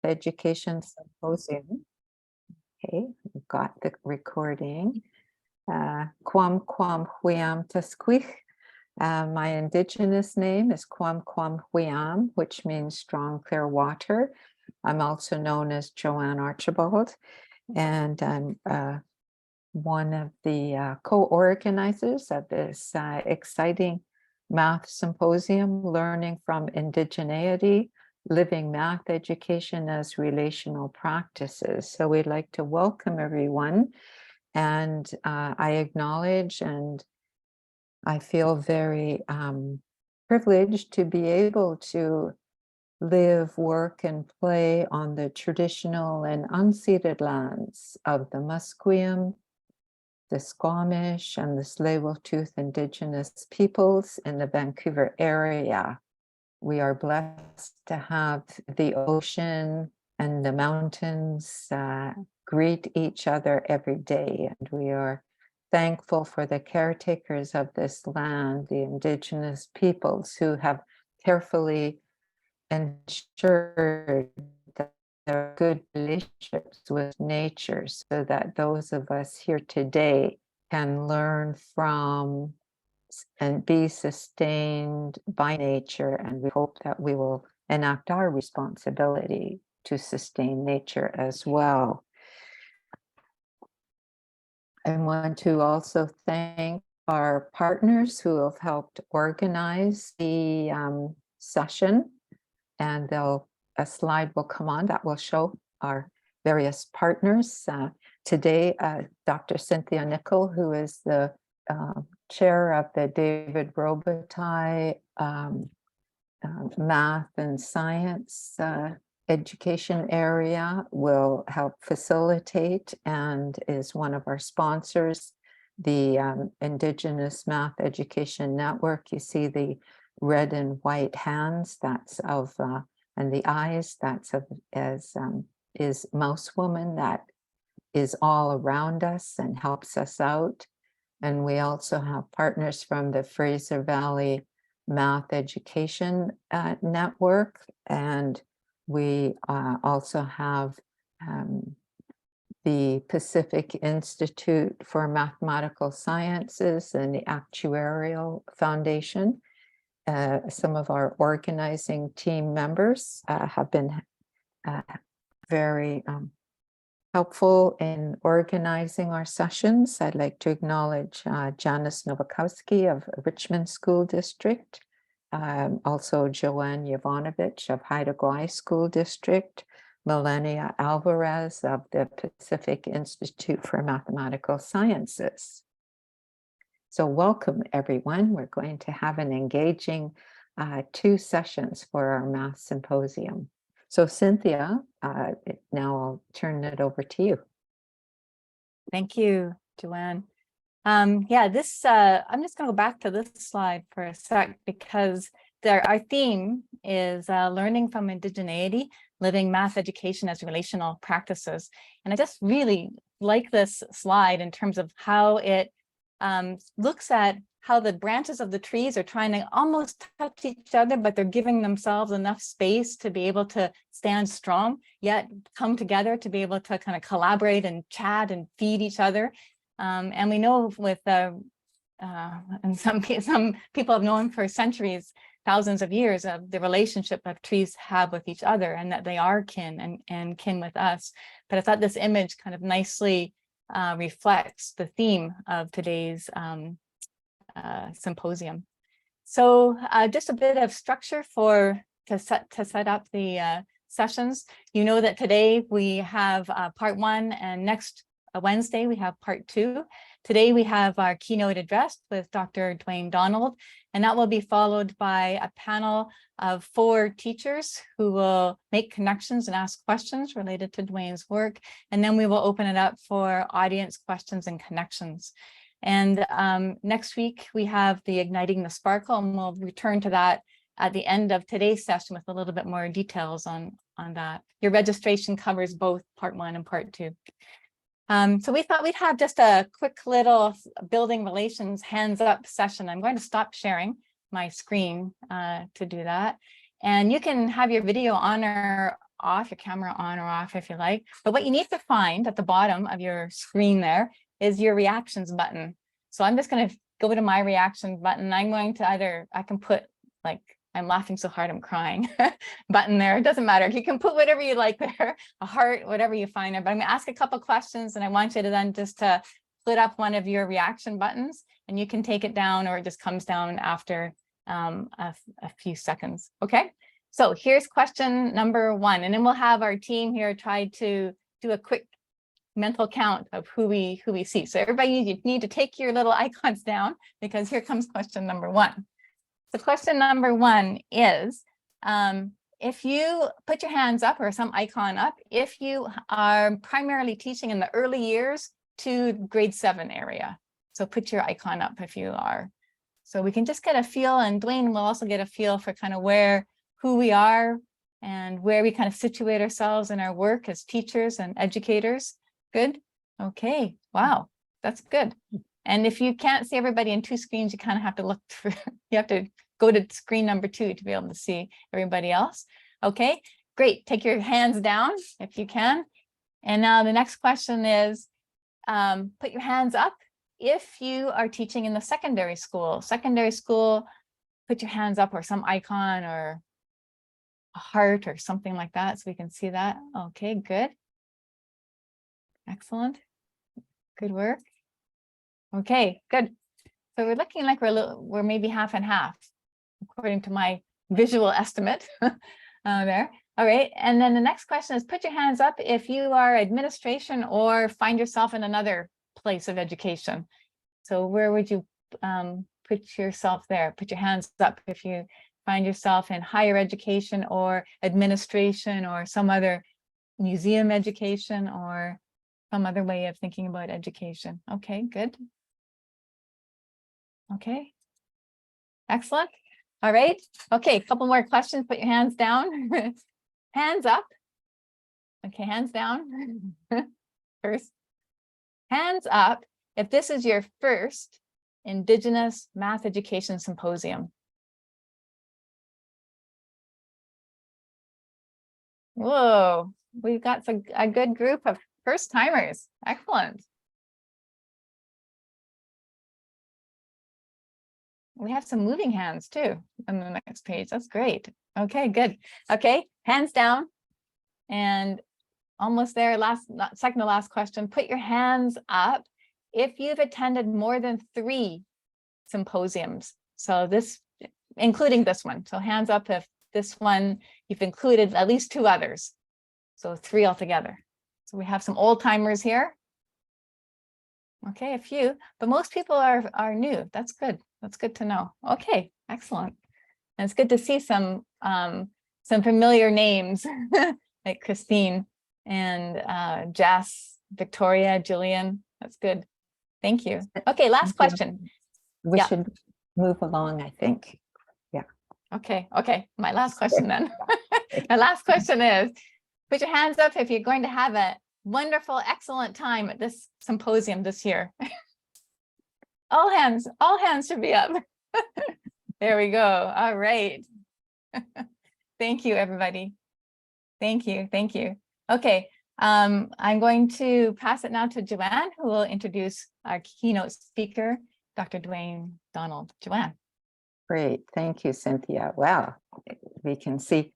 Education Symposium. Okay, we've got the recording. Kwam Xiiem Tasquich. My Indigenous name is Kwam Xiiem, which means strong, clear water. I'm also known as Joanne Archibald, and I'm one of the co-organizers of this exciting math symposium, learning from indigeneity, living math education as relational practices. So we'd like to welcome everyone, and I acknowledge and I feel very privileged to be able to live, work, and play on the traditional and unceded lands of the Musqueam, the Squamish, and the Tsleil-Waututh Indigenous peoples in the Vancouver area. We are blessed to have the ocean and the mountains greet each other every day, and we are thankful for the caretakers of this land, the Indigenous peoples who have carefully ensured that there are good relationships with nature so that those of us here today can learn from and be sustained by nature, and we hope that we will enact our responsibility to sustain nature as well. I want to also thank our partners who have helped organize the session, and a slide will come on that will show our various partners. Today, Dr. Cynthia Nicol, who is the chair of the David Robitaille Math and Science Education area, will help facilitate and is one of our sponsors. The Indigenous Math Education Network, you see the red and white hands, that's of, and the eyes, that's of, is Mouse Woman, that is all around us and helps us out. And we also have partners from the Fraser Valley Math Education Network, and we also have the Pacific Institute for Mathematical Sciences and the Actuarial Foundation. Some of our organizing team members have been very helpful in organizing our sessions. I'd like to acknowledge Janice Nowakowski of Richmond School District, also Joanne Yovanovich of Haida Gwaii School District, Melania Alvarez of the Pacific Institute for Mathematical Sciences. So welcome everyone. We're going to have an engaging 2 sessions for our math symposium. So Cynthia, now I'll turn it over to you. Thank you, Joanne. Yeah, this I'm just going to go back to this slide for a sec, because our theme is learning from indigeneity, living math education as relational practices. And I just really like this slide in terms of how it looks at how the branches of the trees are trying to almost touch each other, but they're giving themselves enough space to be able to stand strong, yet come together to be able to kind of collaborate and chat and feed each other. And we know with, and some people have known for centuries, thousands of years, of the relationship that trees have with each other, and that they are kin and kin with us. But I thought this image kind of nicely reflects the theme of today's symposium. So just a bit of structure to set up the sessions. You know that today we have part 1, and next Wednesday we have part 2. Today we have our keynote address with Dr. Dwayne Donald, and that will be followed by a panel of 4 teachers who will make connections and ask questions related to Dwayne's work. And then we will open it up for audience questions and connections. And next week we have the Igniting the Sparkle, and we'll return to that at the end of today's session with a little bit more details on that. Your registration covers both part 1 and part 2. So we thought we'd have just a quick little building relations hands up session. I'm going to stop sharing my screen to do that. And you can have your video on or off, your camera on or off if you like. But what you need to find at the bottom of your screen there is your reactions button. So I'm just going to go to my reaction button. I'm going to I can put like, I'm laughing so hard I'm crying button there. It doesn't matter. You can put whatever you like there, a heart, whatever you find there. But I'm going to ask a couple questions, and I want you to then just to split up one of your reaction buttons, and you can take it down, or it just comes down after a few seconds. Okay. So here's question number 1, and then we'll have our team here try to do a quick mental count of who we see. So everybody, you need to take your little icons down, because here comes question number 1. So question number 1 is, if you put your hands up or some icon up, if you are primarily teaching in the early years to grade 7 area. So put your icon up if you are. So we can just get a feel, and Dwayne will also get a feel for kind of who we are and where we kind of situate ourselves in our work as teachers and educators. Good. Okay. Wow. That's good. And if you can't see everybody in 2 screens, you kind of have to look through, you have to go to screen number 2 to be able to see everybody else. Okay, great. Take your hands down if you can. And now the next question is, put your hands up if you are teaching in the secondary school. Secondary school, put your hands up, or some icon or a heart or something like that, so we can see that. Okay, good. Excellent. Good work. Okay, good. So we're looking like we're maybe half and half, according to my visual estimate there. All right. And then the next question is, put your hands up if you are administration or find yourself in another place of education. So where would you put yourself there? Put your hands up if you find yourself in higher education or administration or some other museum education or some other way of thinking about education. Okay, good. Okay, excellent. All right. Okay, a couple more questions. Put your hands down. Hands up. Okay, hands down. First. Hands up if this is your first Indigenous Math Education Symposium. Whoa, we've got a good group of first timers. Excellent. We have some moving hands too on the next page. That's great. Okay, good. Okay, hands down. And almost there, second to last question. Put your hands up if you've attended more than 3 symposiums. So this, including this one. So hands up if this one, you've included at least 2 others. So 3 altogether. So we have some old timers here. Okay, a few, but most people are new. That's good. That's good to know. Okay, excellent. And it's good to see some familiar names like Christine and Jess, Victoria, Jillian. That's good. Thank you. Okay, last question. We should move along, I think. Yeah. Okay. My last question then. My last question is, put your hands up if you're going to have a wonderful, excellent time at this symposium this year. All hands should be up. There we go. All right. Thank you, everybody. Thank you. Okay, I'm going to pass it now to Joanne, who will introduce our keynote speaker, Dr. Dwayne Donald. Joanne. Great. Thank you, Cynthia. Wow. We can see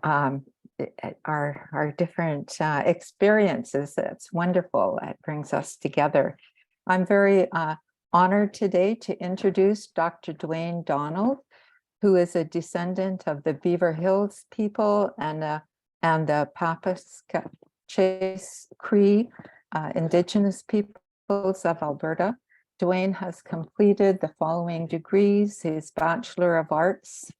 our different experiences. That's wonderful. It brings us together. I'm very honored today to introduce Dr. Dwayne Donald, who is a descendant of the Beaver Hills people and the Cree Indigenous peoples of Alberta. Dwayne has completed the following degrees: his Bachelor of Arts,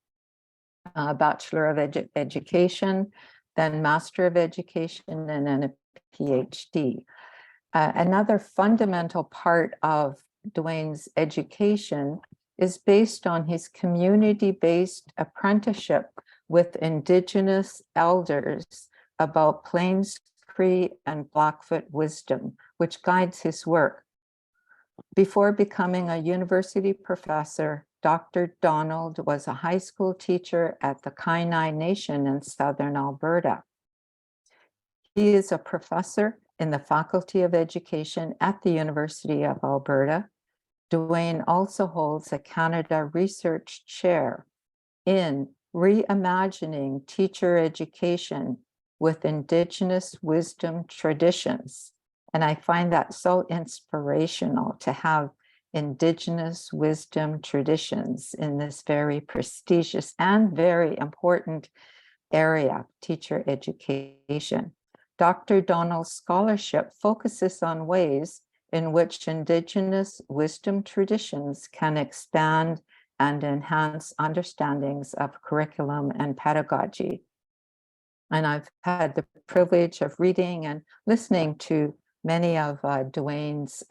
Bachelor of Education, then Master of Education, and then a PhD. Another fundamental part of Dwayne's education is based on his community-based apprenticeship with Indigenous elders about Plains Cree and Blackfoot wisdom, which guides his work. Before becoming a university professor, Dr. Donald was a high school teacher at the Kainai Nation in southern Alberta. is a professor in the Faculty of Education at the University of Alberta. Dwayne also holds a Canada Research Chair in Reimagining Teacher Education with Indigenous Wisdom Traditions. And I find that so inspirational to have Indigenous wisdom traditions in this very prestigious and very important area, teacher education. Dr. Donald's scholarship focuses on ways in which Indigenous wisdom traditions can expand and enhance understandings of curriculum and pedagogy. And I've had the privilege of reading and listening to many of Dwayne's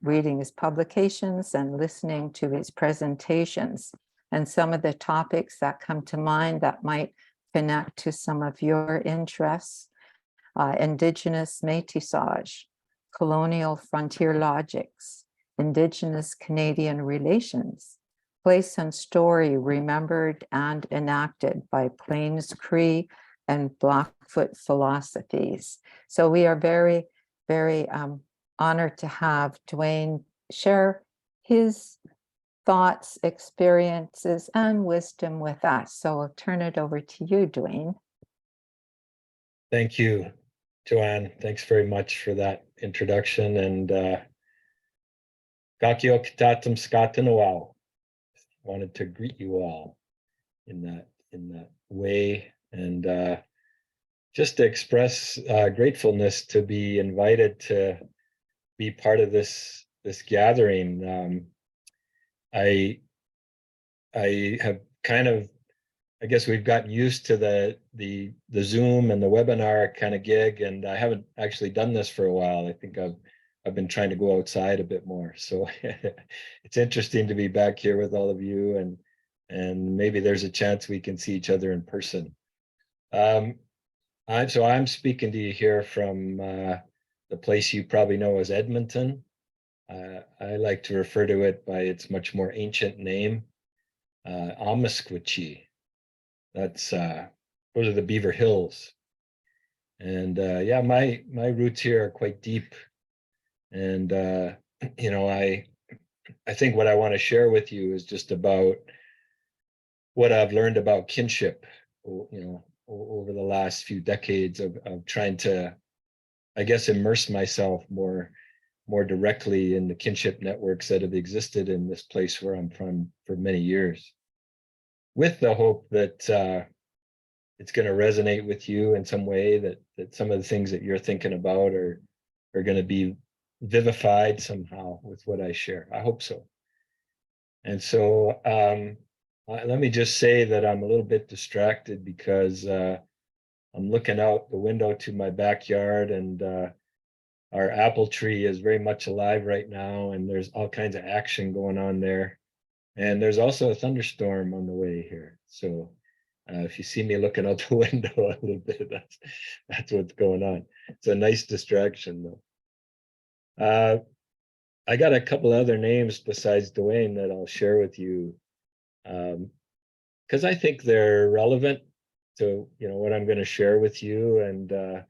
reading his publications and listening to his presentations. And some of the topics that come to mind that might connect to some of your interests: Indigenous métissage, colonial frontier logics, Indigenous Canadian relations, place and story remembered and enacted by Plains Cree and Blackfoot philosophies. So we are very, very honored to have Dwayne share his thoughts, experiences, and wisdom with us. So I'll turn it over to you, Dwayne. Thank you, Joanne. Thanks very much for that introduction. And Gakiok Tatum Skatanawau. Wanted to greet you all in that way, and just to express gratefulness to be invited to be part of this gathering. I have kind of, I guess we've gotten used to the Zoom and the webinar kind of gig, and I haven't actually done this for a while. I think I've been trying to go outside a bit more. So it's interesting to be back here with all of you, and maybe there's a chance we can see each other in person. I'm speaking to you here from the place you probably know as Edmonton. I like to refer to it by its much more ancient name, Amiskwaciwiyiniwak. That's those are the Beaver Hills, and yeah, my roots here are quite deep, and you know, I think what I want to share with you is just about what I've learned about kinship, you know, over the last few decades of trying to, I guess, immerse myself more directly in the kinship networks that have existed in this place where I'm from for many years, with the hope that it's going to resonate with you in some way, that some of the things that you're thinking about are going to be vivified somehow with what I share. I hope so. And so let me just say that I'm a little bit distracted because I'm looking out the window to my backyard, and our apple tree is very much alive right now, and there's all kinds of action going on there. And there's also a thunderstorm on the way here. So if you see me looking out the window a little bit, that's what's going on. It's a nice distraction, though. I got a couple other names besides Dwayne that I'll share with you, because I think they're relevant to, you know, what I'm going to share with you. And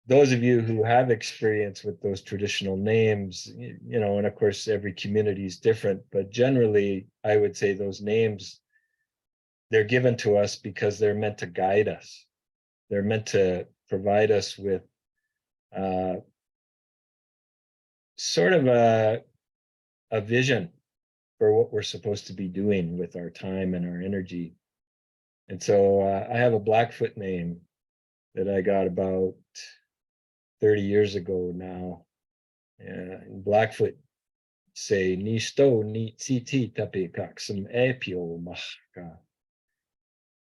those of you who have experience with those traditional names, you know, and of course every community is different, but generally I would say those names, they're given to us because they're meant to guide us. They're meant to provide us with sort of a vision for what we're supposed to be doing with our time and our energy. And so I have a Blackfoot name that I got about 30 years ago now. In Blackfoot say ni sto ni tsiti tapi kaksum epio mahka.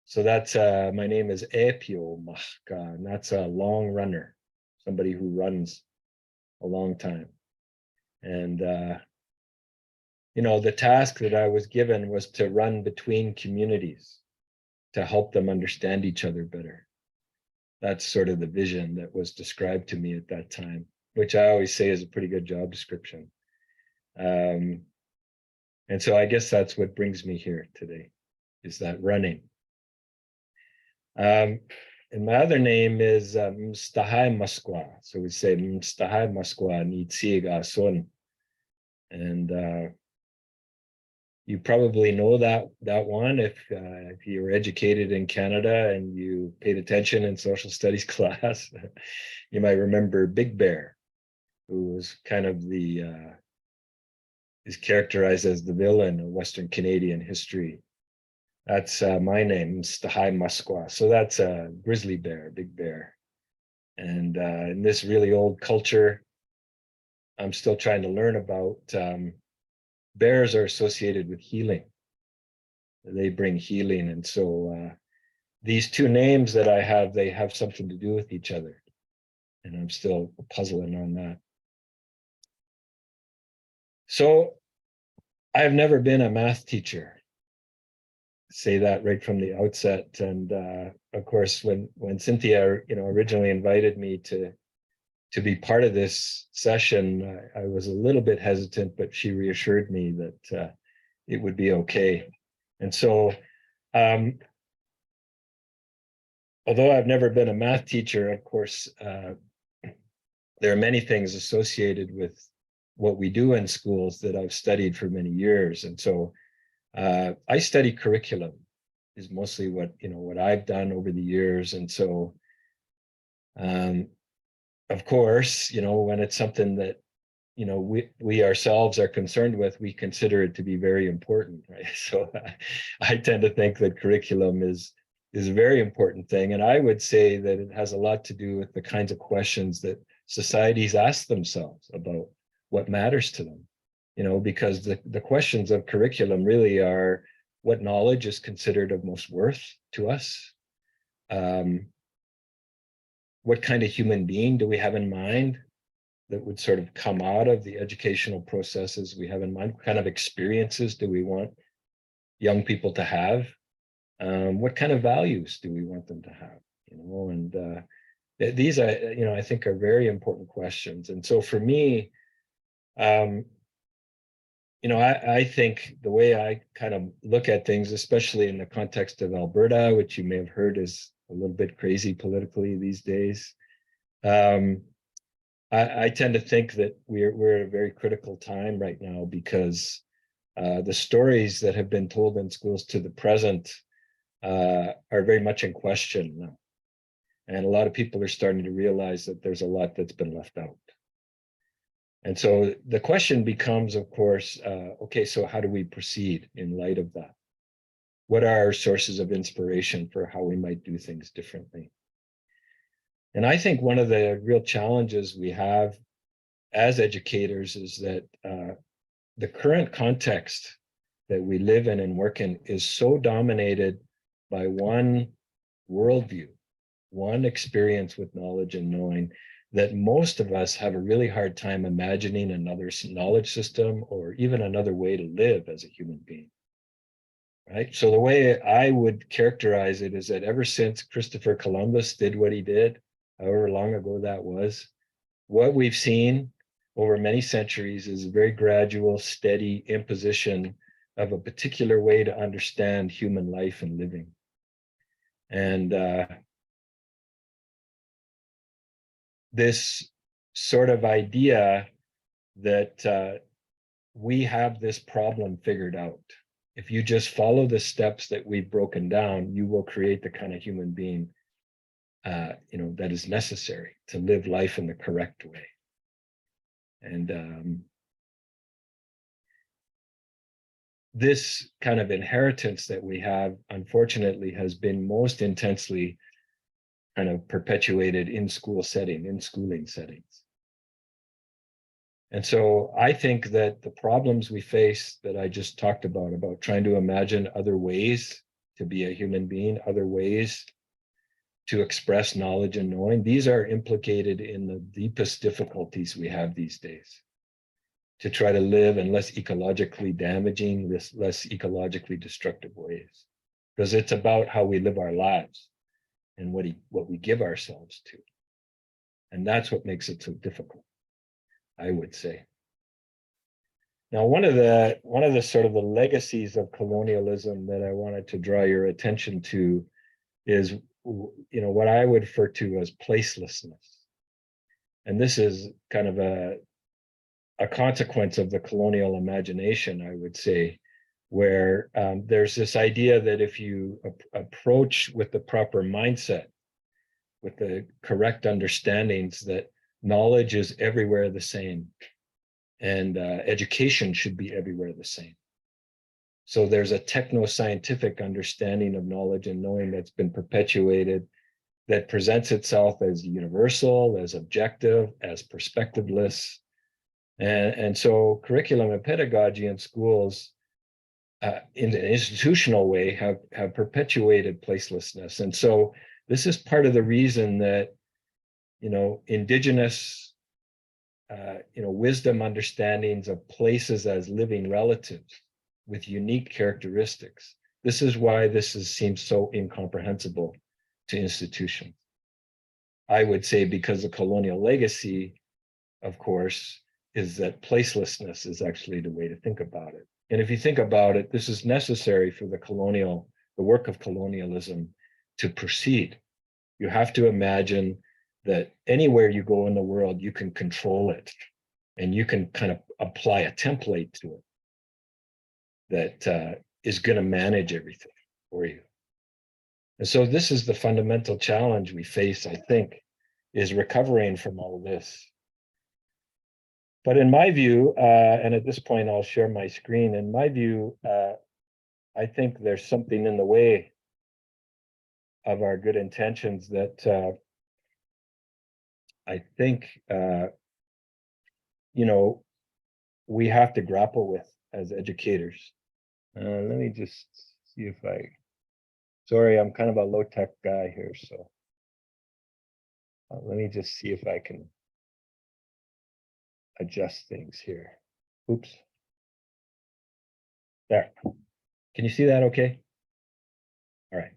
So that's my name is Epio Mahka, and that's a long runner, somebody who runs a long time. And you know, the task that I was given was to run between communities to help them understand each other better. That's sort of the vision that was described to me at that time, which I always say is a pretty good job description. And so I guess that's what brings me here today, is that running. and my other name is Nêhiyawak. So we say Nêhiyawak. And you probably know that one if you were educated in Canada and you paid attention in social studies class. You might remember Big Bear, who was kind of is characterized as the villain of Western Canadian history. That's my name, Nêhiyawak. So that's a grizzly bear, Big Bear. And in this really old culture, I'm still trying to learn about, bears are associated with healing. They bring healing. And so these two names that I have, they have something to do with each other. And I'm still puzzling on that. So I've never been a math teacher. Say that right from the outset. And of course, when Cynthia, originally invited me to be part of this session, I was a little bit hesitant, but she reassured me that it would be okay. And so, although I've never been a math teacher, of course, there are many things associated with what we do in schools that I've studied for many years. And so I study curriculum is mostly what I've done over the years. And so, of course, when it's something that, we ourselves are concerned with, we consider it to be very important, right? So I tend to think that curriculum is a very important thing. And I would say that it has a lot to do with the kinds of questions that societies ask themselves about what matters to them. Because the questions of curriculum really are what knowledge is considered of most worth to us. What kind of human being do we have in mind that would sort of come out of the educational processes we have in mind? What kind of experiences do we want young people to have? What kind of values do we want them to have? And these I think are very important questions. And so for me, I think the way I kind of look at things, especially in the context of Alberta, which you may have heard is a little bit crazy politically these days, I tend to think that we're at a very critical time right now because the stories that have been told in schools to the present are very much in question now. And a lot of people are starting to realize that there's a lot that's been left out. And so the question becomes, of course, okay, so how do we proceed in light of that? What are our sources of inspiration for how we might do things differently? And I think one of the real challenges we have as educators is that the current context that we live in and work in is so dominated by one worldview, one experience with knowledge and knowing, that most of us have a really hard time imagining another knowledge system or even another way to live as a human being, right? So the way I would characterize it is that ever since Christopher Columbus did what he did, however long ago that was, what we've seen over many centuries is a very gradual, steady imposition of a particular way to understand human life and living. And this sort of idea that we have this problem figured out. If you just follow the steps that we've broken down, you will create the kind of human being that is necessary to live life in the correct way. And this kind of inheritance that we have, unfortunately, has been most intensely kind of perpetuated in schooling settings. And so I think that the problems we face that I just talked about trying to imagine other ways to be a human being, other ways to express knowledge and knowing, these are implicated in the deepest difficulties we have these days to try to live in less ecologically damaging, less ecologically destructive ways. Because it's about how we live our lives and what we give ourselves to. And that's what makes it so difficult, I would say. Now, one of the sort of the legacies of colonialism that I wanted to draw your attention to is what I would refer to as placelessness. And this is kind of a consequence of the colonial imagination, I would say, where there's this idea that if you approach with the proper mindset, with the correct understandings, that knowledge is everywhere the same, and education should be everywhere the same. So there's a techno-scientific understanding of knowledge and knowing that's been perpetuated, that presents itself as universal, as objective, as perspectiveless. And so curriculum and pedagogy in schools, in an institutional way, have perpetuated placelessness. And so this is part of the reason that, Indigenous, wisdom understandings of places as living relatives with unique characteristics. This is why seems so incomprehensible to institutions. I would say because the colonial legacy, of course, is that placelessness is actually the way to think about it. And if you think about it, this is necessary for the work of colonialism to proceed. You have to imagine that anywhere you go in the world, you can control it, and you can kind of apply a template to it that is going to manage everything for you. And so this is the fundamental challenge we face, I think, is recovering from all of this. But in my view, and at this point I'll share my screen, in my view, I think there's something in the way of our good intentions that I think, we have to grapple with as educators. Let me just see if sorry, I'm kind of a low-tech guy here, so let me just see if I can adjust things here. Oops. There. Can you see that okay? All right.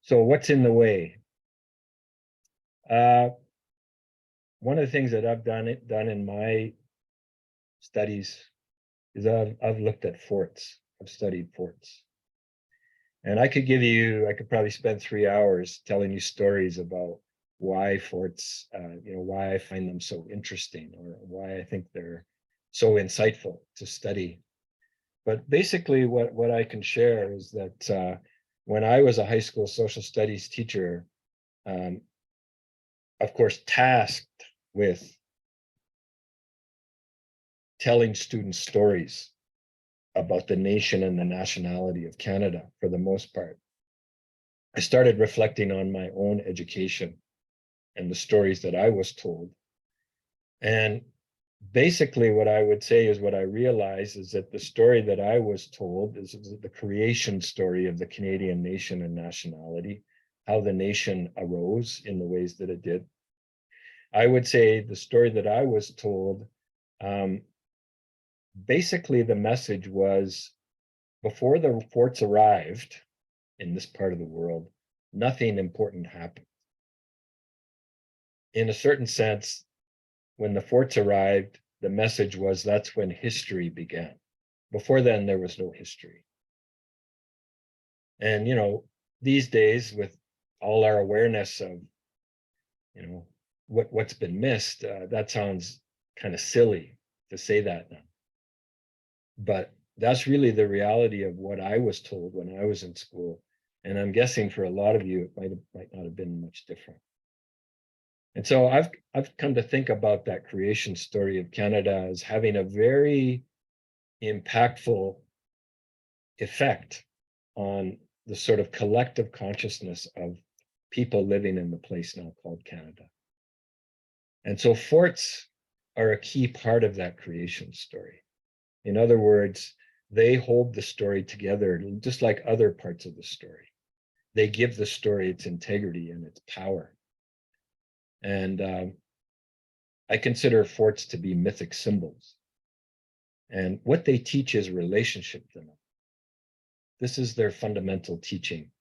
So what's in the way? One of the things that I've done in my studies is I've looked at forts. I've studied forts. And I could probably spend 3 hours telling you stories about why forts, why I find them so interesting, or why I think they're so insightful to study. But basically what I can share is that when I was a high school social studies teacher, of course, tasked with telling students stories about the nation and the nationality of Canada, for the most part, I started reflecting on my own education and the stories that I was told. And basically what I would say is, what I realized is that the story that I was told is the creation story of the Canadian nation and nationality, how the nation arose in the ways that it did. I would say the story that I was told, basically the message was, before the forts arrived in this part of the world, nothing important happened. In a certain sense, when the forts arrived, the message was that's when history began. Before then, there was no history. And, these days, with all our awareness of, what's been missed, that sounds kind of silly to say that now. But that's really the reality of what I was told when I was in school. And I'm guessing for a lot of you, it might not have been much different. And so I've come to think about that creation story of Canada as having a very impactful effect on the sort of collective consciousness of people living in the place now called Canada. And so forts are a key part of that creation story. In other words, they hold the story together, just like other parts of the story. They give the story its integrity and its power. And I consider forts to be mythic symbols. And what they teach is relationship to them. This is their fundamental teaching.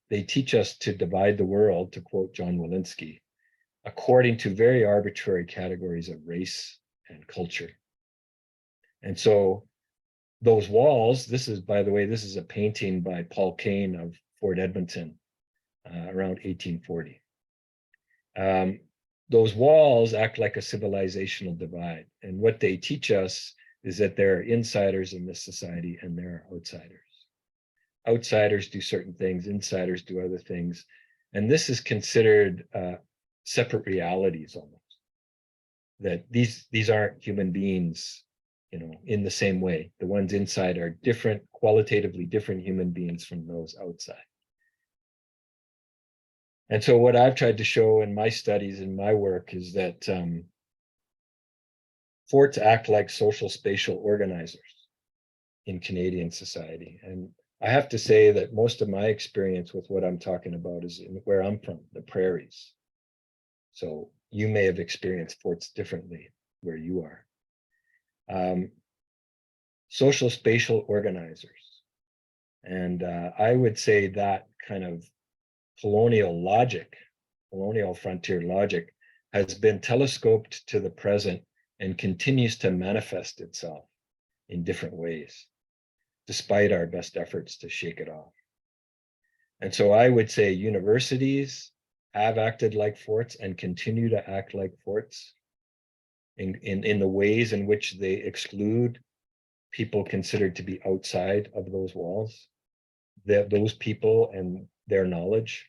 They teach us to divide the world, to quote John Walensky, according to very arbitrary categories of race and culture. And so those walls, this is, by the way, this is a painting by Paul Kane of Fort Edmonton. around 1840. Those walls act like a civilizational divide. And what they teach us is that there are insiders in this society and there are outsiders. Outsiders do certain things, insiders do other things. And this is considered separate realities almost. That these aren't human beings, you know, in the same way. The ones inside are different, qualitatively different human beings from those outside. And so what I've tried to show in my studies and my work is that forts act like social spatial organizers in Canadian society. And I have to say that most of my experience with what I'm talking about is in where I'm from, the prairies. So you may have experienced forts differently where you are. Social spatial organizers. And I would say that kind of colonial logic, colonial frontier logic, has been telescoped to the present and continues to manifest itself in different ways, despite our best efforts to shake it off. And so I would say universities have acted like forts and continue to act like forts in the ways in which they exclude people considered to be outside of those walls, those people and their knowledge.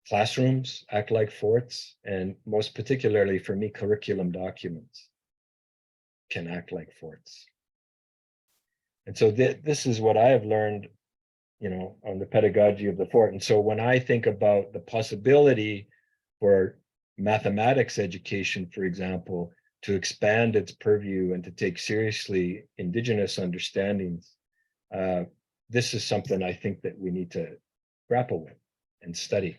Classrooms act like forts, and most particularly for me, curriculum documents can act like forts. And so this is what I have learned, you know, on the pedagogy of the fort. And so when I think about the possibility for mathematics education, for example, to expand its purview and to take seriously Indigenous understandings, this is something I think that we need to grapple with and study.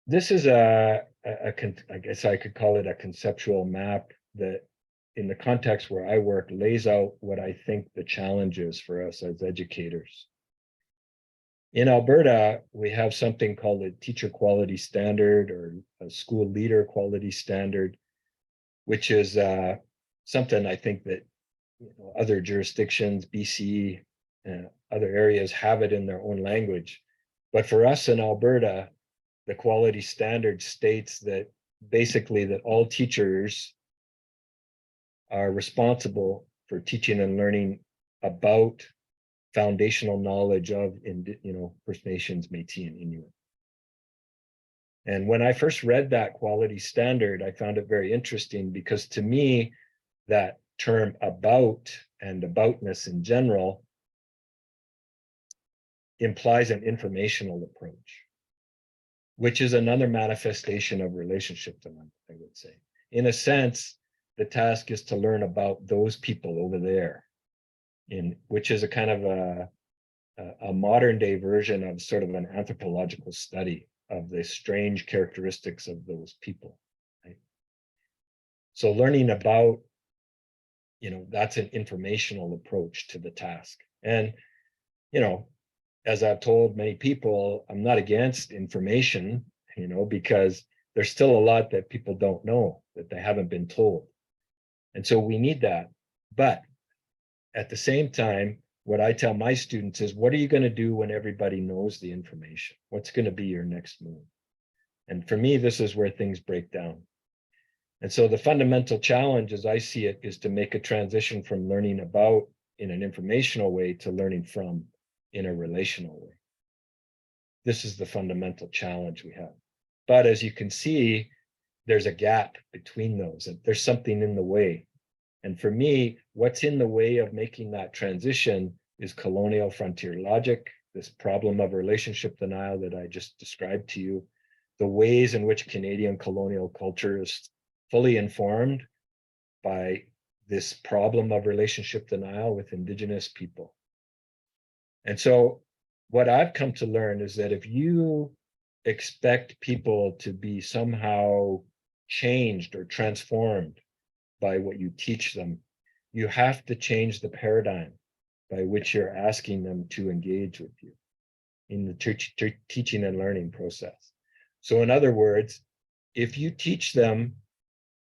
This is I guess I could call it a conceptual map that, in the context where I work, lays out what I think the challenge is for us as educators. In Alberta, we have something called a teacher quality standard or a school leader quality standard, which is something I think that, you know, other jurisdictions, BC, other areas have it in their own language. But for us in Alberta, the quality standard states that basically that all teachers are responsible for teaching and learning about foundational knowledge of, you know, First Nations, Métis, and Inuit. And when I first read that quality standard, I found it very interesting because to me, that term about and aboutness in general implies an informational approach, which is another manifestation of relationship demand, I would say. In a sense, the task is to learn about those people over there, which is a kind of a modern day version of sort of an anthropological study of the strange characteristics of those people. Right? So learning about, you know, that's an informational approach to the task. And, you know, as I've told many people, I'm not against information, you know, because there's still a lot that people don't know, that they haven't been told. And so we need that. But at the same time, what I tell my students is, what are you going to do when everybody knows the information? What's going to be your next move? And for me, this is where things break down. And so the fundamental challenge, as I see it, is to make a transition from learning about in an informational way to learning from in a relational way. This is the fundamental challenge we have. But as you can see, there's a gap between those, and there's something in the way. And for me, what's in the way of making that transition is colonial frontier logic, this problem of relationship denial that I just described to you, the ways in which Canadian colonial culture is fully informed by this problem of relationship denial with Indigenous people. And so what I've come to learn is that if you expect people to be somehow changed or transformed by what you teach them, you have to change the paradigm by which you're asking them to engage with you in the teaching and learning process. So in other words, if you teach them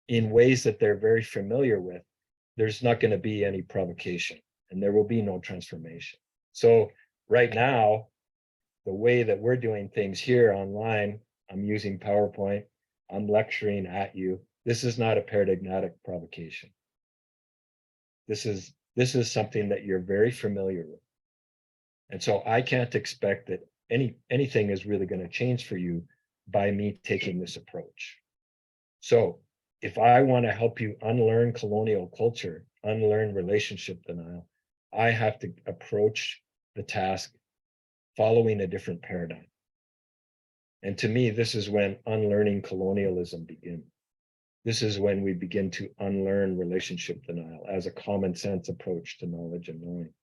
in ways that they're very familiar with, there's not going to be any provocation and there will be no transformation. So right now, the way that we're doing things here online, I'm using PowerPoint, I'm lecturing at you. This is not a paradigmatic provocation. This is something that you're very familiar with. And so I can't expect that anything is really going to change for you by me taking this approach. So if I want to help you unlearn colonial culture, unlearn relationship denial, I have to approach the task following a different paradigm. And to me, this is when unlearning colonialism begins. This is when we begin to unlearn relationship denial as a common sense approach to knowledge and knowing.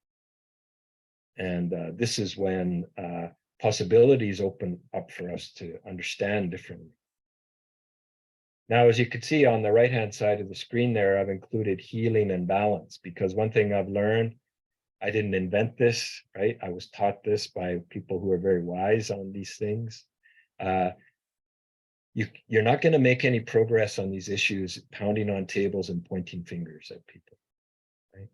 And this is when possibilities open up for us to understand differently. Now, as you can see on the right-hand side of the screen there, I've included healing and balance, because one thing I've learned, I didn't invent this, right? I was taught this by people who are very wise on these things. You're not going to make any progress on these issues pounding on tables and pointing fingers at people, right?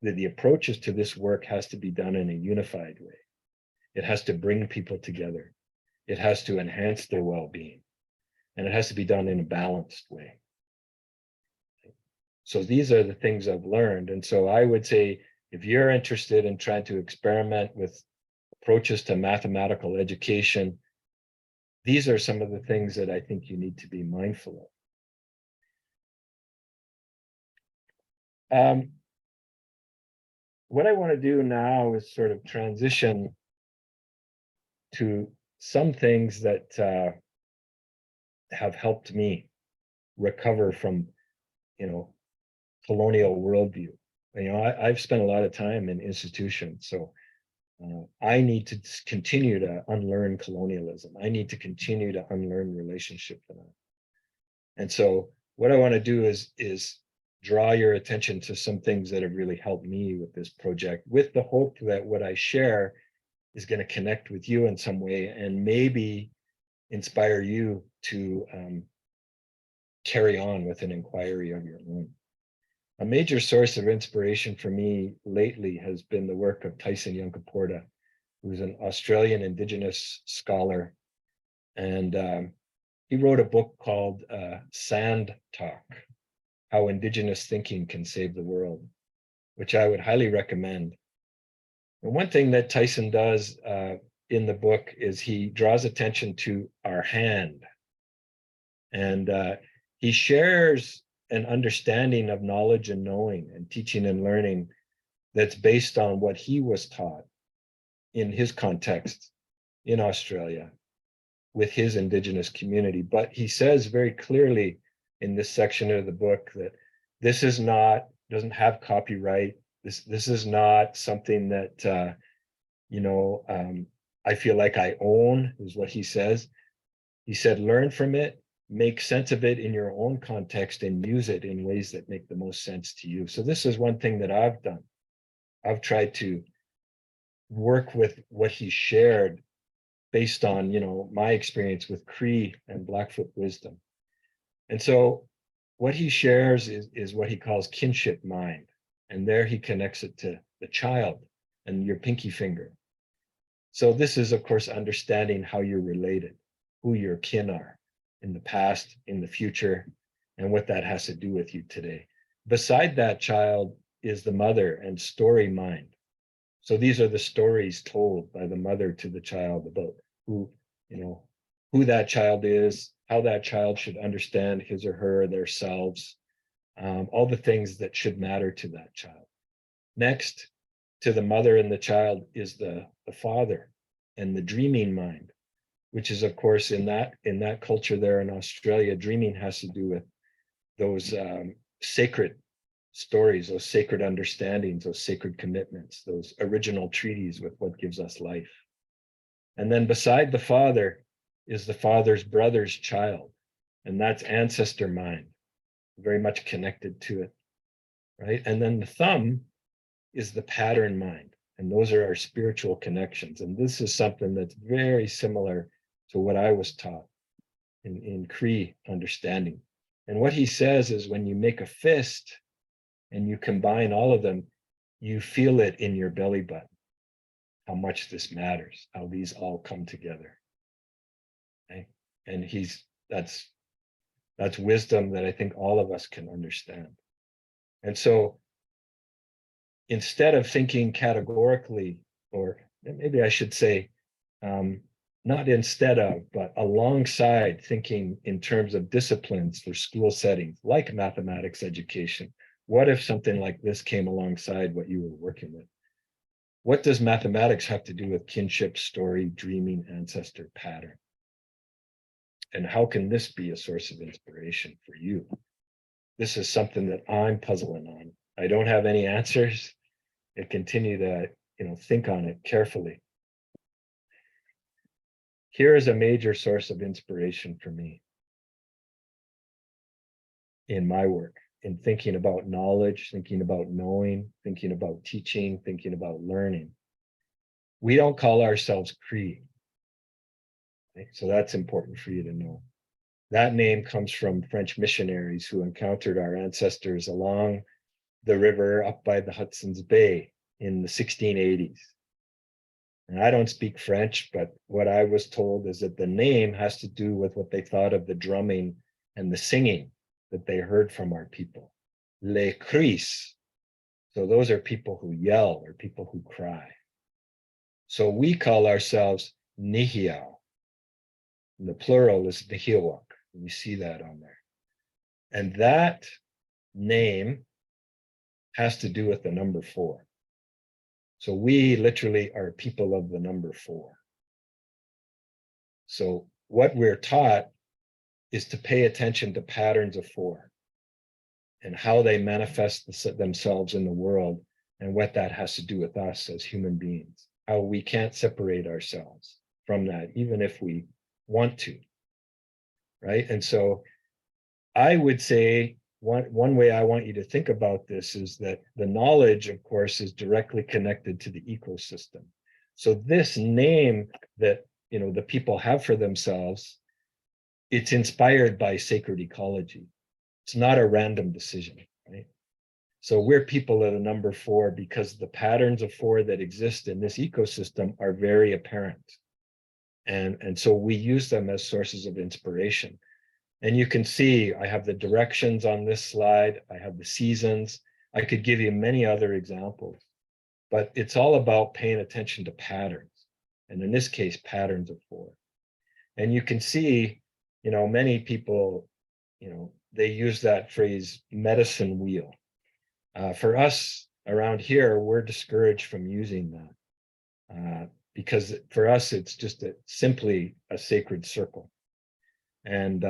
The approaches to this work has to be done in a unified way. It has to bring people together. It has to enhance their well-being, and it has to be done in a balanced way. So these are the things I've learned. And so I would say, if you're interested in trying to experiment with approaches to mathematical education, these are some of the things that I think you need to be mindful of. What I want to do now is sort of transition to some things that have helped me recover from, colonial worldview. I've spent a lot of time in institutions, so I need to continue to unlearn colonialism. I need to continue to unlearn relationship denial. And so what I want to do is draw your attention to some things that have really helped me with this project, with the hope that what I share is going to connect with you in some way and maybe inspire you to carry on with an inquiry of your own. A major source of inspiration for me lately has been the work of Tyson Yunkaporta, who's an Australian Indigenous scholar. And he wrote a book called Sand Talk, How Indigenous Thinking Can Save the World, which I would highly recommend. And one thing that Tyson does in the book is he draws attention to our hand. And he shares an understanding of knowledge and knowing and teaching and learning that's based on what he was taught in his context in Australia with his Indigenous community. But he says very clearly in this section of the book that this is not, doesn't have copyright. This is not something that, I feel like I own, is what he says. He said, learn from it, make sense of it in your own context, and use it in ways that make the most sense to you. So this is one thing that I've done. I've tried to work with what he shared based on, my experience with Cree and Blackfoot wisdom. And so what he shares is what he calls kinship mind. And there he connects it to the child and your pinky finger. So this is, of course, understanding how you're related, who your kin are in the past, in the future, and what that has to do with you today. Beside that child is the mother and story mind. So these are the stories told by the mother to the child about who that child is, how that child should understand his or her, their selves, all the things that should matter to that child. Next to the mother and the child is the father and the dreaming mind, which is, of course, in that culture there in Australia, dreaming has to do with those sacred stories, those sacred understandings, those sacred commitments, those original treaties with what gives us life. And then beside the father is the father's brother's child, and that's ancestor mind, very much connected to it, right? And then the thumb is the pattern mind, and those are our spiritual connections. And this is something that's very similar to what I was taught in Cree understanding. And what he says is when you make a fist and you combine all of them, you feel it in your belly button, how much this matters, how these all come together. Okay? And that's wisdom that I think all of us can understand. And so instead of thinking categorically, or maybe I should say, not instead of, but alongside thinking in terms of disciplines for school settings, like mathematics education, what if something like this came alongside what you were working with? What does mathematics have to do with kinship, story, dreaming, ancestor, pattern? And how can this be a source of inspiration for you? This is something that I'm puzzling on. I don't have any answers. I continue to, think on it carefully. Here is a major source of inspiration for me in my work, in thinking about knowledge, thinking about knowing, thinking about teaching, thinking about learning. We don't call ourselves Cree. Okay? So that's important for you to know. That name comes from French missionaries who encountered our ancestors along the river up by the Hudson's Bay in the 1680s. And I don't speak French, but what I was told is that the name has to do with what they thought of the drumming and the singing that they heard from our people. Les cris. So those are people who yell or people who cry. So we call ourselves Nêhiyawk. And the plural is Nêhiyawk. You see that on there. And that name has to do with the number 4. So we literally are people of the number 4. So what we're taught is to pay attention to patterns of 4 and how they manifest themselves in the world and what that has to do with us as human beings, how we can't separate ourselves from that, even if we want to, right? And so I would say one way I want you to think about this is that the knowledge, of course, is directly connected to the ecosystem. So this name that, the people have for themselves, it's inspired by sacred ecology. It's not a random decision, right? So we're people of the number 4 because the patterns of 4 that exist in this ecosystem are very apparent. And so we use them as sources of inspiration. And you can see I have the directions on this slide. I have the seasons. I could give you many other examples, but it's all about paying attention to patterns. And in this case, patterns of 4. And you can see, many people, they use that phrase medicine wheel. For us around here, we're discouraged from using that because for us, it's just simply a sacred circle. And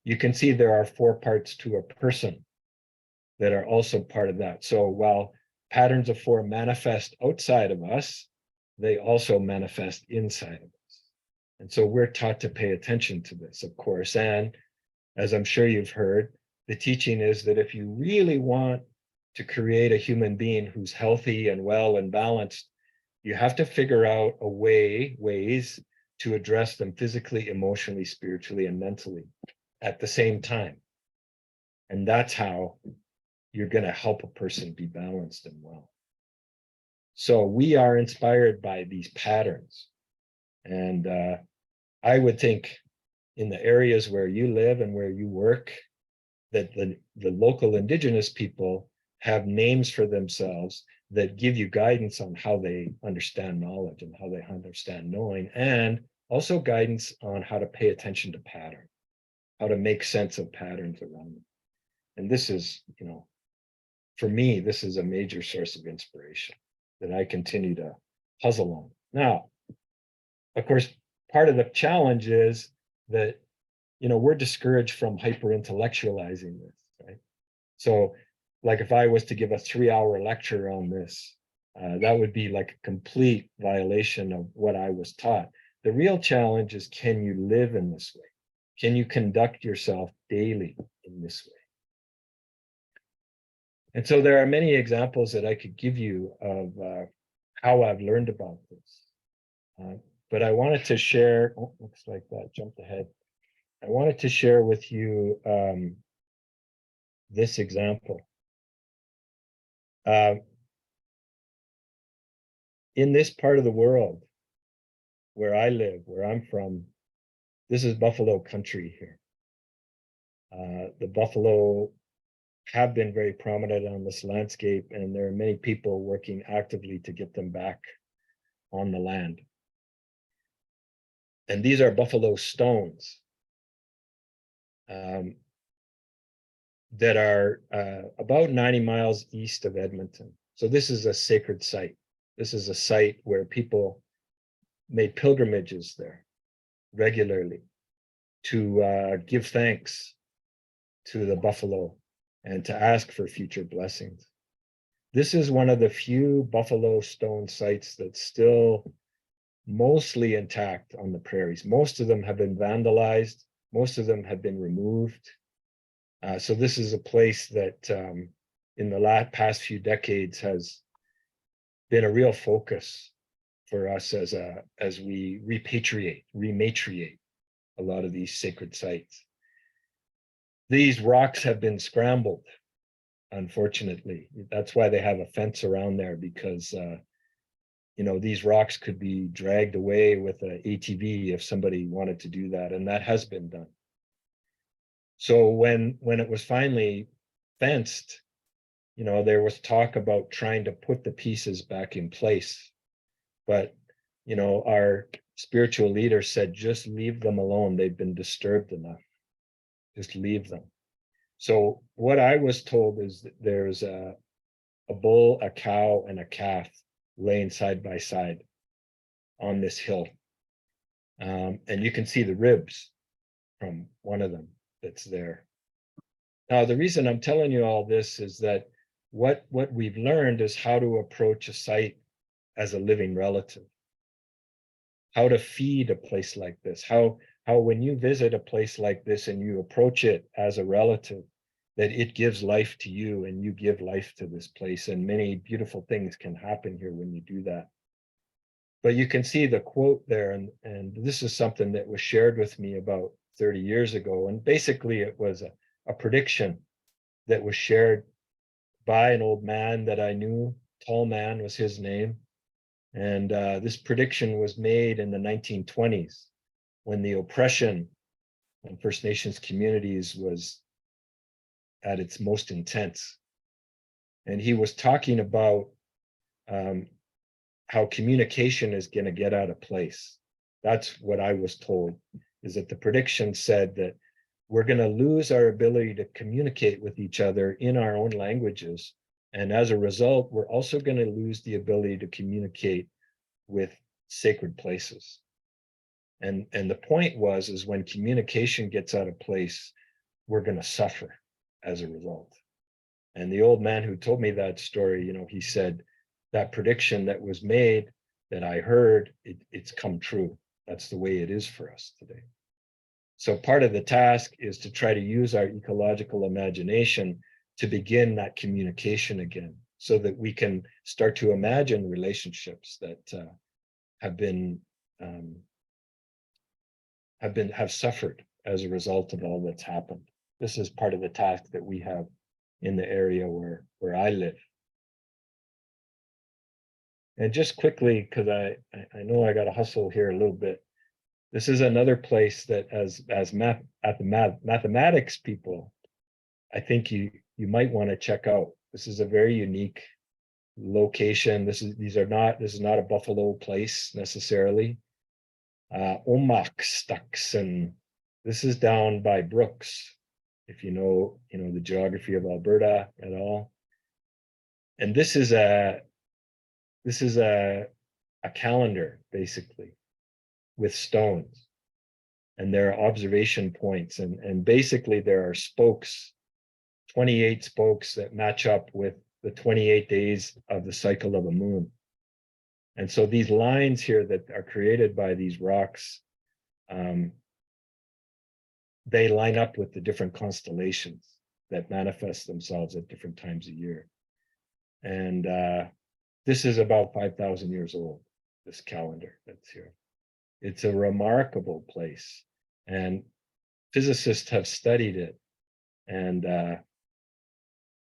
you can see there are 4 parts to a person that are also part of that. So while patterns of 4 manifest outside of us, they also manifest inside of us. And so we're taught to pay attention to this, of course. And as I'm sure you've heard, the teaching is that if you really want to create a human being who's healthy and well and balanced, you have to figure out ways to address them physically, emotionally, spiritually, and mentally at the same time. And that's how you're going to help a person be balanced and well. So we are inspired by these patterns. And I would think in the areas where you live and where you work, that the local Indigenous people have names for themselves that give you guidance on how they understand knowledge and how they understand knowing, and also guidance on how to pay attention to pattern, how to make sense of patterns around them. And this is, for me, this is a major source of inspiration that I continue to puzzle on. Now, of course, part of the challenge is that, we're discouraged from hyper-intellectualizing this, right? So, like if I was to give a 3-hour lecture on this, that would be like a complete violation of what I was taught. The real challenge is, can you live in this way? Can you conduct yourself daily in this way? And so there are many examples that I could give you of how I've learned about this. But I wanted to share, looks like that jumped ahead. I wanted to share with you this example. in this part of the world where I live, where I'm from, this is buffalo country here. The buffalo have been very prominent on this landscape, and there are many people working actively to get them back on the land. And these are buffalo stones that are about 90 miles east of Edmonton. So this is a sacred site. This is a site where people made pilgrimages there regularly to give thanks to the buffalo and to ask for future blessings. This is one of the few buffalo stone sites that's still mostly intact on the prairies. Most of them have been vandalized. Most of them have been removed. So this is a place that in the past few decades has been a real focus for us as we rematriate a lot of these sacred sites. These rocks have been scrambled, unfortunately. That's why they have a fence around there, because these rocks could be dragged away with an ATV if somebody wanted to do that, and that has been done. So when it was finally fenced, there was talk about trying to put the pieces back in place. But, our spiritual leader said, just leave them alone. They've been disturbed enough. Just leave them. So what I was told is that there's a bull, a cow, and a calf laying side by side on this hill. And you can see the ribs from one of them that's there. Now, the reason I'm telling you all this is that what we've learned is how to approach a site as a living relative, how to feed a place like this, how when you visit a place like this and you approach it as a relative, that it gives life to you and you give life to this place, and many beautiful things can happen here when you do that. But you can see the quote there, and this is something that was shared with me about 30 years ago, and basically it was a prediction that was shared by an old man that I knew. Tall Man was his name. And this prediction was made in the 1920s when the oppression on First Nations communities was at its most intense. And he was talking about how communication is going to get out of place. That's what I was told, is that the prediction said that we're going to lose our ability to communicate with each other in our own languages. And as a result, we're also going to lose the ability to communicate with sacred places. And the point is when communication gets out of place, we're going to suffer as a result. And the old man who told me that story, he said, that prediction that was made, that I heard, it's come true. That's the way it is for us today. So part of the task is to try to use our ecological imagination to begin that communication again, so that we can start to imagine relationships that have suffered as a result of all that's happened. This is part of the task that we have in the area where I live. And just quickly, because I know I got to hustle here a little bit. This is another place that as mathematics people, I think you might want to check out. This is a very unique location. This is not a buffalo place necessarily. Omakstucks, and this is down by Brooks, if you know the geography of Alberta at all. And this is a calendar basically with stones, and there are observation points, and basically there are spokes, 28 spokes that match up with the 28 days of the cycle of a moon. And so these lines here that are created by these rocks, they line up with the different constellations that manifest themselves at different times a year. And this is about 5,000 years old, this calendar that's here. It's a remarkable place, and physicists have studied it. And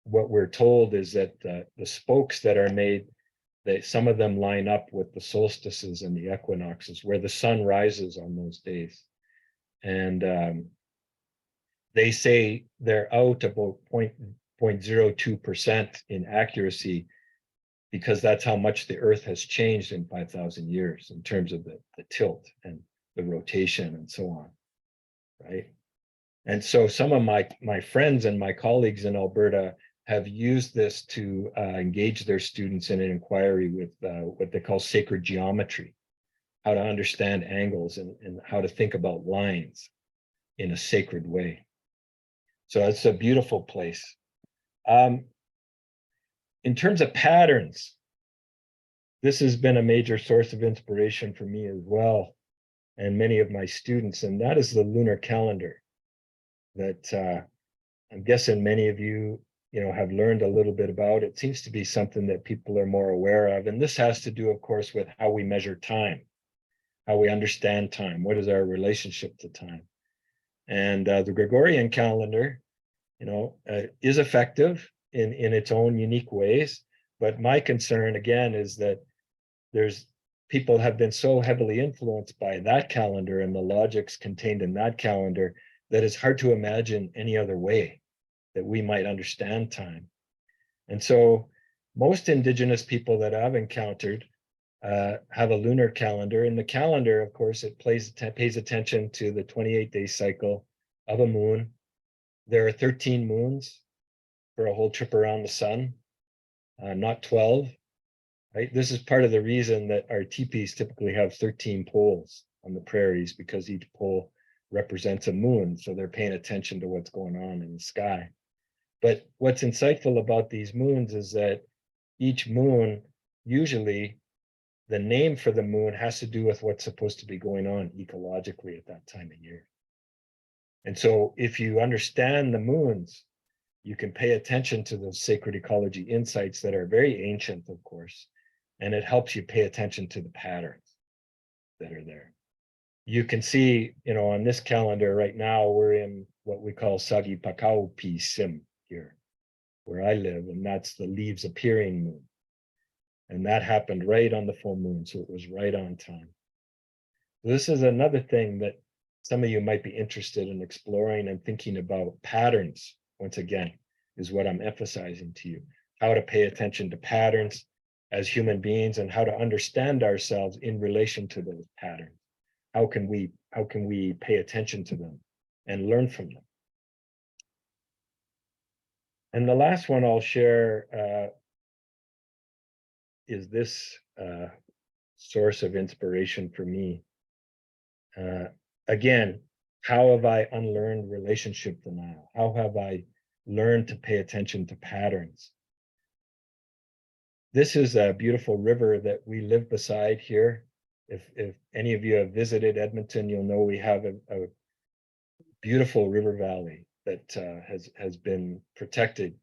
what we're told is that the spokes that are made some of them line up with the solstices and the equinoxes, where the sun rises on those days. And they say they're out about 0.02% in accuracy, because that's how much the Earth has changed in 5,000 years in terms of the tilt and the rotation and so on, right? And so some of my friends and my colleagues in Alberta have used this to engage their students in an inquiry with what they call sacred geometry, how to understand angles and how to think about lines in a sacred way. So it's a beautiful place. In terms of patterns, this has been a major source of inspiration for me as well, and many of my students, and that is the lunar calendar that I'm guessing many of you have learned a little bit about. It seems to be something that people are more aware of, and this has to do, of course, with how we measure time, how we understand time, what is our relationship to time. And the Gregorian calendar, is effective in its own unique ways. But my concern, again, is that people have been so heavily influenced by that calendar and the logics contained in that calendar that it's hard to imagine any other way that we might understand time. And so most Indigenous people that I've encountered have a lunar calendar. In the calendar, of course, it pays attention to the 28-day cycle of a moon. There are 13 moons for a whole trip around the sun, not 12, right? This is part of the reason that our teepees typically have 13 poles on the prairies, because each pole represents a moon. So they're paying attention to what's going on in the sky. But what's insightful about these moons is that each moon, usually the name for the moon has to do with what's supposed to be going on ecologically at that time of year. And so if you understand the moons, you can pay attention to those sacred ecology insights that are very ancient, of course, and it helps you pay attention to the patterns that are there. You can see, on this calendar right now, we're in what we call Sagi Pakau Pi Sim here, where I live, and that's the leaves appearing moon. And that happened right on the full moon, so it was right on time. This is another thing that some of you might be interested in exploring and thinking about. Patterns, once again, is what I'm emphasizing to you. How to pay attention to patterns as human beings and how to understand ourselves in relation to those patterns. How can we pay attention to them and learn from them? And the last one I'll share is this source of inspiration for me. Again, how have I unlearned relationship denial? How have I learned to pay attention to patterns? This is a beautiful river that we live beside here. If any of you have visited Edmonton, you'll know we have a beautiful river valley that has been protected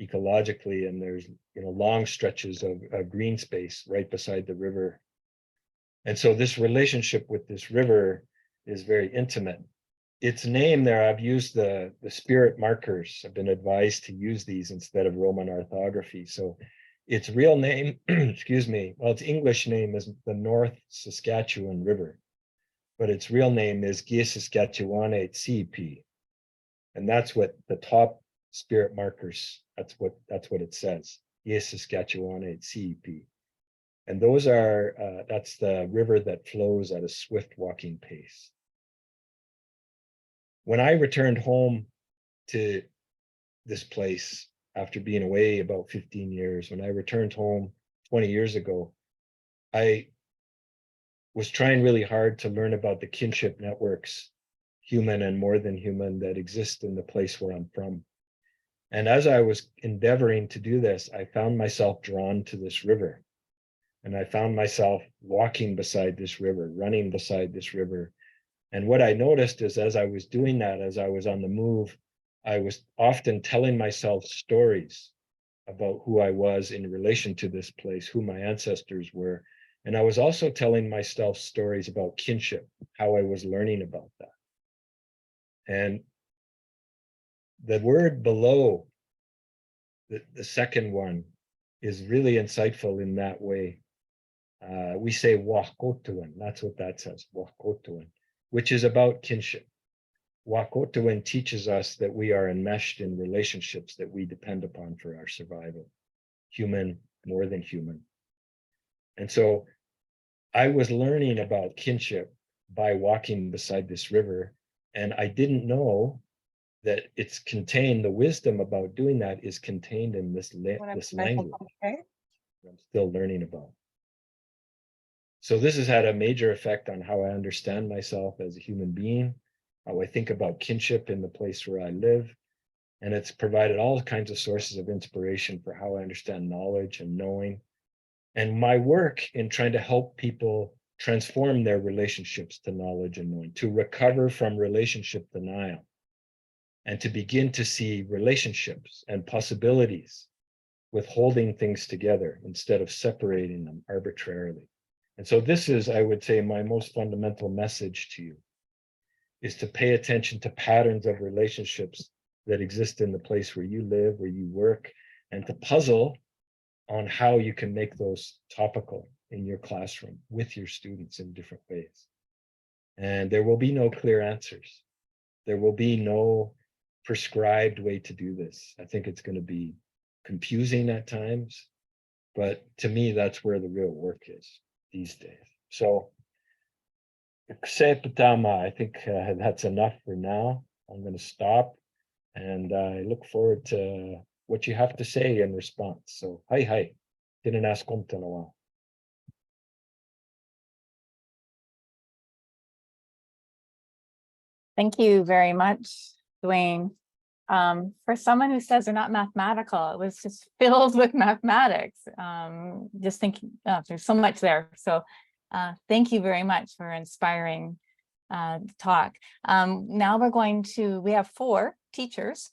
ecologically, and there's long stretches of green space right beside the river. And so this relationship with this river is very intimate. Its name there, I've used the spirit markers. I've been advised to use these instead of Roman orthography. So its real name, excuse me, well, its English name is the North Saskatchewan River, but its real name is Nêhiyawk. And that's what the top spirit markers, that's what it says, Nêhiyawk. And those are, that's the river that flows at a swift walking pace. When I returned home to this place after being away about 15 years, when I returned home 20 years ago, I was trying really hard to learn about the kinship networks, human and more than human, that exist in the place where I'm from. And as I was endeavoring to do this, I found myself drawn to this river. And I found myself walking beside this river, running beside this river. And what I noticed is, as I was doing that, as I was on the move, I was often telling myself stories about who I was in relation to this place, who my ancestors were. And I was also telling myself stories about kinship, how I was learning about that. And the word below, the second one, is really insightful in that way. We say wakotuan, that's what that says, wakotuan, which is about kinship. Wakotuan teaches us that we are enmeshed in relationships that we depend upon for our survival, human, more than human. And so I was learning about kinship by walking beside this river, and I didn't know that it's contained, the wisdom about doing that is contained in this language I'm still learning about. So this has had a major effect on how I understand myself as a human being, how I think about kinship in the place where I live, and it's provided all kinds of sources of inspiration for how I understand knowledge and knowing. And my work in trying to help people transform their relationships to knowledge and knowing, to recover from relationship denial, and to begin to see relationships and possibilities with holding things together instead of separating them arbitrarily. And so this is, I would say, my most fundamental message to you, is to pay attention to patterns of relationships that exist in the place where you live, where you work, and to puzzle on how you can make those topical in your classroom with your students in different ways. And there will be no clear answers. There will be no prescribed way to do this. I think it's going to be confusing at times, but to me, that's where the real work is these days. So, I think that's enough for now. I'm going to stop, and I look forward to what you have to say in response. So, hi, didn't ask in a while. Thank you very much, Dwayne. For someone who says they're not mathematical, it was just filled with mathematics. Just thinking, there's so much there. So thank you very much for inspiring talk. Now we have 4 teachers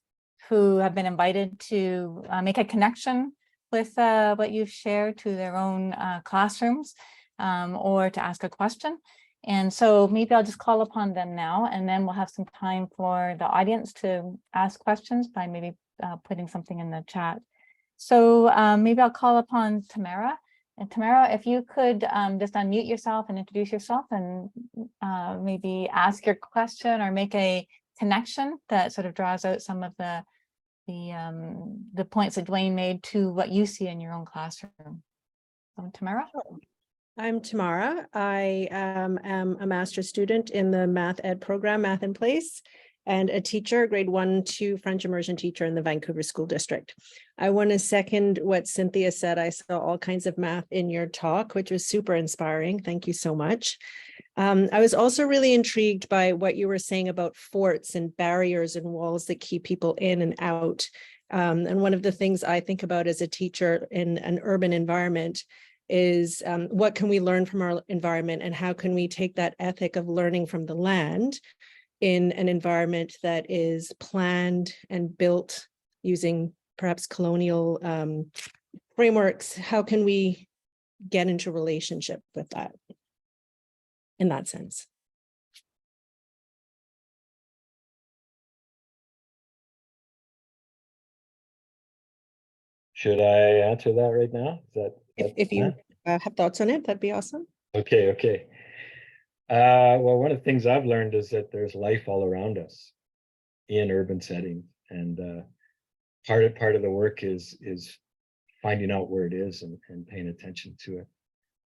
who have been invited to make a connection with what you've shared to their own classrooms, or to ask a question. And so maybe I'll just call upon them now, and then we'll have some time for the audience to ask questions by maybe putting something in the chat. So maybe I'll call upon Tamara. And Tamara, if you could just unmute yourself and introduce yourself, and maybe ask your question or make a connection that sort of draws out some of the points that Dwayne made to what you see in your own classroom. So, Tamara? I'm Tamara. I am a master's student in the Math Ed program, Math in Place, and a teacher, grade 1-2 French immersion teacher in the Vancouver School District. I want to second what Cynthia said. I saw all kinds of math in your talk, which was super inspiring. Thank you so much. I was also really intrigued by what you were saying about forts and barriers and walls that keep people in and out. And one of the things I think about as a teacher in an urban environment is what can we learn from our environment, and how can we take that ethic of learning from the land in an environment that is planned and built using perhaps colonial frameworks? How can we get into relationship with that in that sense? Should I answer that right now? If you have thoughts on it, that'd be awesome. Okay. Well, one of the things I've learned is that there's life all around us in urban settings, and part of the work is finding out where it is and paying attention to it,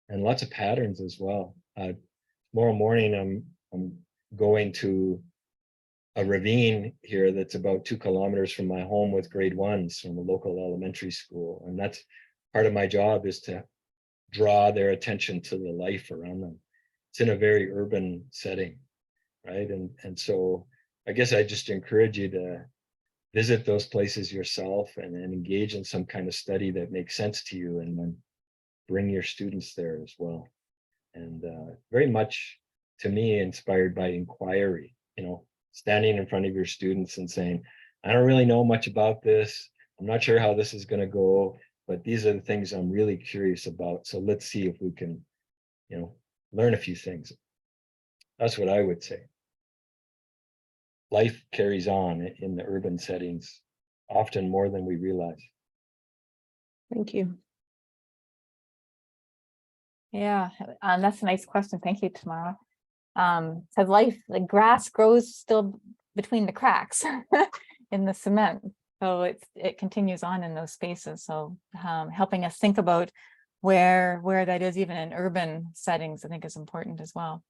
and lots of patterns as well. Tomorrow morning, I'm going to a ravine here that's about 2 kilometers from my home with grade 1s from a local elementary school, and that's part of my job, is to draw their attention to the life around them. It's in a very urban setting, right? And so I guess I just encourage you to visit those places yourself and engage in some kind of study that makes sense to you, and then bring your students there as well. And very much, to me, inspired by inquiry, standing in front of your students and saying, I don't really know much about this. I'm not sure how this is going to go, but these are the things I'm really curious about. So let's see if we can, learn a few things. That's what I would say. Life carries on in the urban settings, often more than we realize. Thank you. Yeah, that's a nice question. Thank you, Tamara. Says life, the grass grows still between the cracks in the cement. So it continues on in those spaces. So helping us think about where that is even in urban settings, I think is important as well.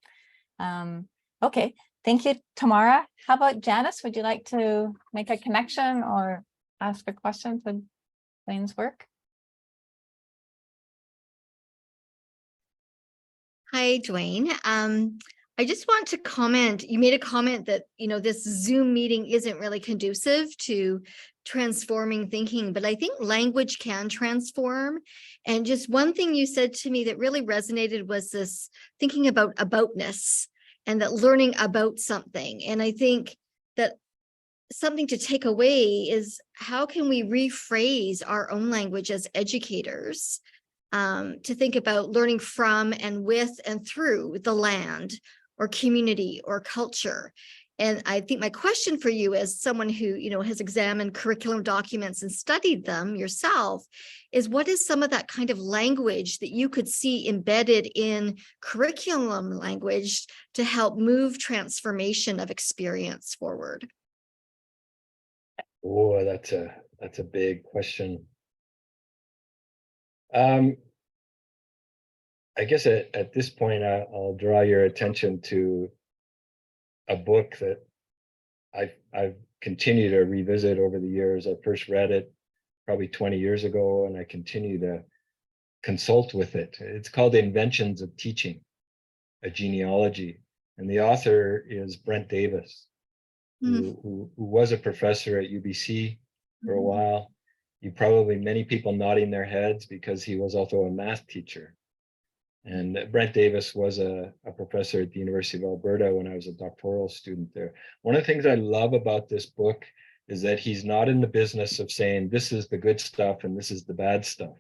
Okay, thank you, Tamara. How about Janice? Would you like to make a connection or ask a question to Dwayne's work? Hi, Dwayne. I just want to comment, you made a comment that, this Zoom meeting isn't really conducive to transforming thinking, but I think language can transform. And just one thing you said to me that really resonated was this thinking about aboutness and that learning about something. And I think that something to take away is how can we rephrase our own language as educators to think about learning from and with and through the land or community or culture. And I think my question for you as someone who, has examined curriculum documents and studied them yourself is what is some of that kind of language that you could see embedded in curriculum language to help move transformation of experience forward? Oh, that's a big question. I guess at this point, I'll draw your attention to a book that I've continued to revisit over the years. I first read it probably 20 years ago, and I continue to consult with it. It's called Inventions of Teaching, a Genealogy. And the author is Brent Davis, who was a professor at UBC for a while. Many people nodding their heads because he was also a math teacher. And Brent Davis was a professor at the University of Alberta when I was a doctoral student there. One of the things I love about this book is that he's not in the business of saying this is the good stuff and this is the bad stuff.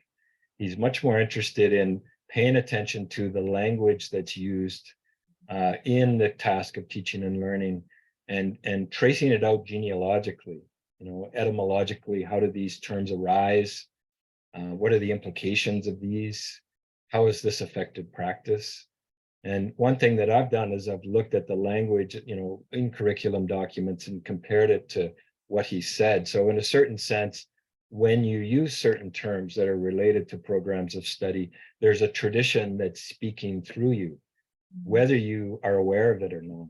He's much more interested in paying attention to the language that's used in the task of teaching and learning and tracing it out genealogically, etymologically. How do these terms arise? What are the implications of these? How has this affected practice? And one thing that I've done is I've looked at the language, in curriculum documents and compared it to what he said. So in a certain sense, when you use certain terms that are related to programs of study, there's a tradition that's speaking through you, whether you are aware of it or not.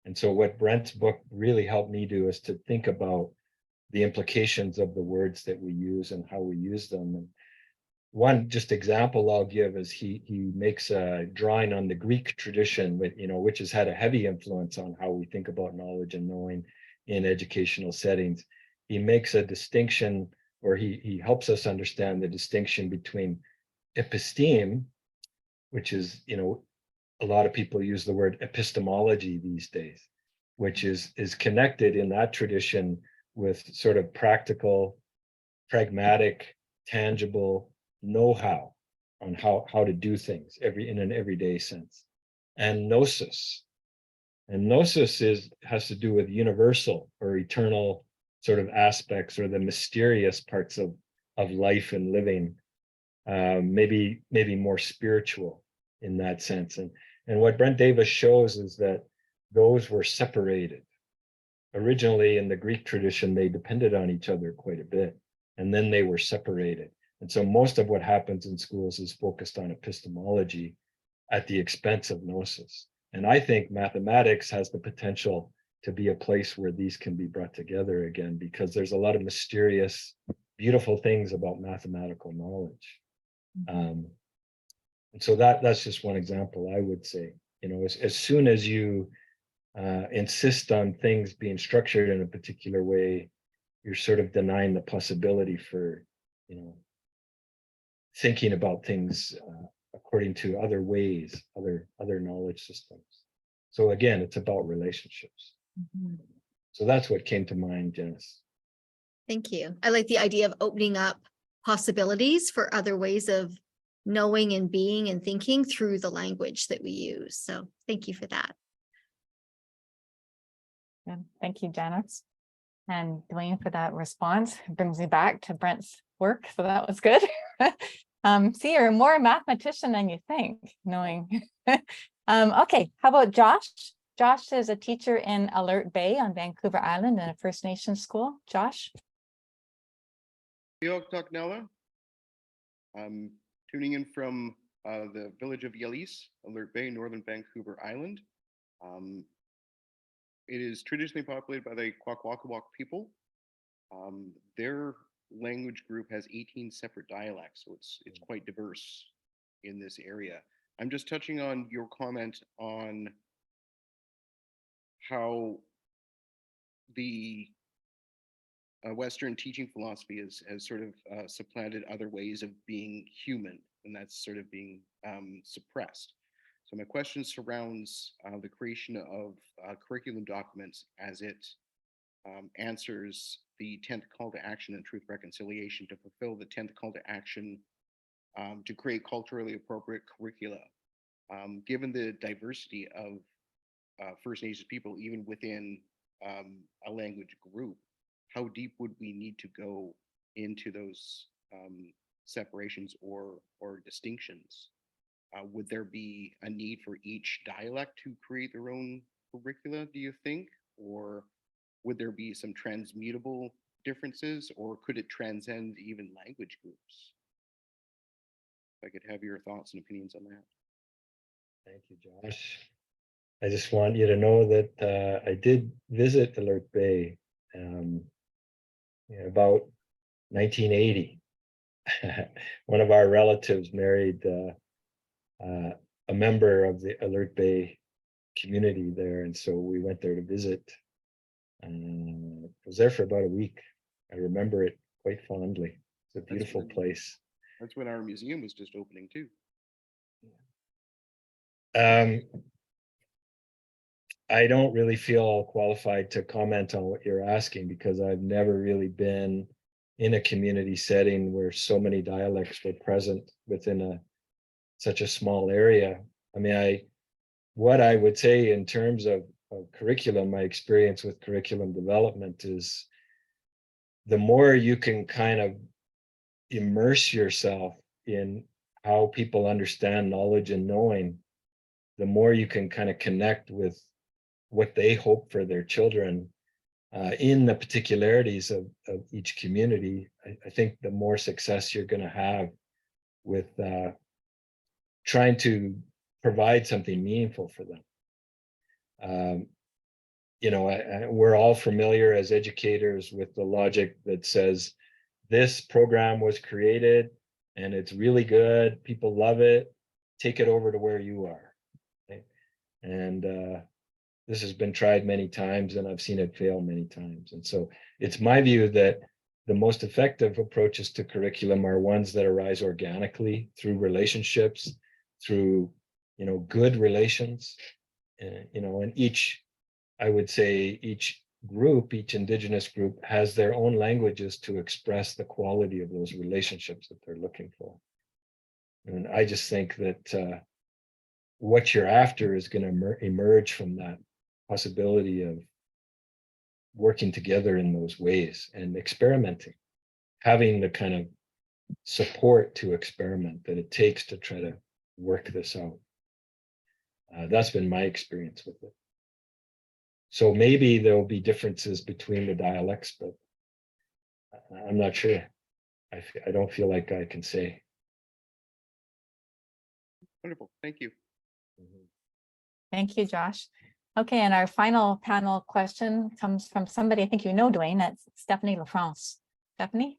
And so what Brent's book really helped me do is to think about the implications of the words that we use and how we use them. And one just example I'll give is he makes a drawing on the Greek tradition, which has had a heavy influence on how we think about knowledge and knowing in educational settings. He makes a distinction, or he helps us understand the distinction between episteme, which is, a lot of people use the word epistemology these days, which is connected in that tradition with sort of practical, pragmatic, tangible know-how on how to do things in an everyday sense. And gnosis. And gnosis has to do with universal or eternal sort of aspects, or the mysterious parts of life and living, maybe more spiritual in that sense. And what Brent Davis shows is that those were separated. Originally in the Greek tradition, they depended on each other quite a bit, and then they were separated. And so most of what happens in schools is focused on epistemology at the expense of gnosis. And I think mathematics has the potential to be a place where these can be brought together again, because there's a lot of mysterious, beautiful things about mathematical knowledge. And so that's just one example, I would say. As soon as you insist on things being structured in a particular way, you're sort of denying the possibility for, thinking about things according to other ways, other knowledge systems. So again, it's about relationships. So that's what came to mind, Janice. Thank you. I like the idea of opening up possibilities for other ways of knowing and being and thinking through the language that we use. So thank you for that. Yeah, thank you, Janice. And Dwayne for that response. It brings me back to Brent's work. So that was good. See, you're more a mathematician than you think, knowing. Okay, how about Josh? Josh is a teacher in Alert Bay on Vancouver Island in a First Nations school. Josh? Nêhiyawk. I'm tuning in from the village of Yellis, Alert Bay, northern Vancouver Island. It is traditionally populated by the Kwakwaka'wakw people. Their language group has 18 separate dialects, so it's quite diverse in this area. I'm just touching on your comment on how the Western teaching philosophy has sort of supplanted other ways of being human, and that's sort of being suppressed. So my question surrounds the creation of curriculum documents as it answers the 10th call to action in truth reconciliation to fulfill the 10th call to action to create culturally appropriate curricula. Given the diversity of First Nations people, even within a language group, how deep would we need to go into those separations or distinctions? Would there be a need for each dialect to create their own curricula, do you think? Or would there be some transmutable differences, or could it transcend even language groups? If I could have your thoughts and opinions on that. Thank you, Josh. I just want you to know that I did visit Alert Bay about 1980. One of our relatives married a member of the Alert Bay community there, and so we went there to visit. I was there for about a week. I remember it quite fondly. It's a beautiful place. That's when our museum was just opening too. I don't really feel qualified to comment on what you're asking because I've never really been in a community setting where so many dialects were present within such a small area. I mean, what I would say in terms of curriculum, my experience with curriculum development is the more you can kind of immerse yourself in how people understand knowledge and knowing, the more you can kind of connect with what they hope for their children in the particularities of each community. I think the more success you're going to have with trying to provide something meaningful for them. We're all familiar as educators with the logic that says this program was created and it's really good, people love it, take it over to where you are. Okay? And this has been tried many times and I've seen it fail many times. And so it's my view that the most effective approaches to curriculum are ones that arise organically through relationships, through good relations, and I would say each group, each Indigenous group has their own languages to express the quality of those relationships that they're looking for. And I just think that what you're after is going to emerge from that possibility of working together in those ways and experimenting, having the kind of support to experiment that it takes to try to work this out. That's been my experience with it. So maybe there'll be differences between the dialects, but I'm not sure. I don't feel like I can say. Wonderful, thank you. Thank you, Josh. Okay, and our final panel question comes from somebody I think you know, Dwayne. That's Stephanie LaFrance. Stephanie?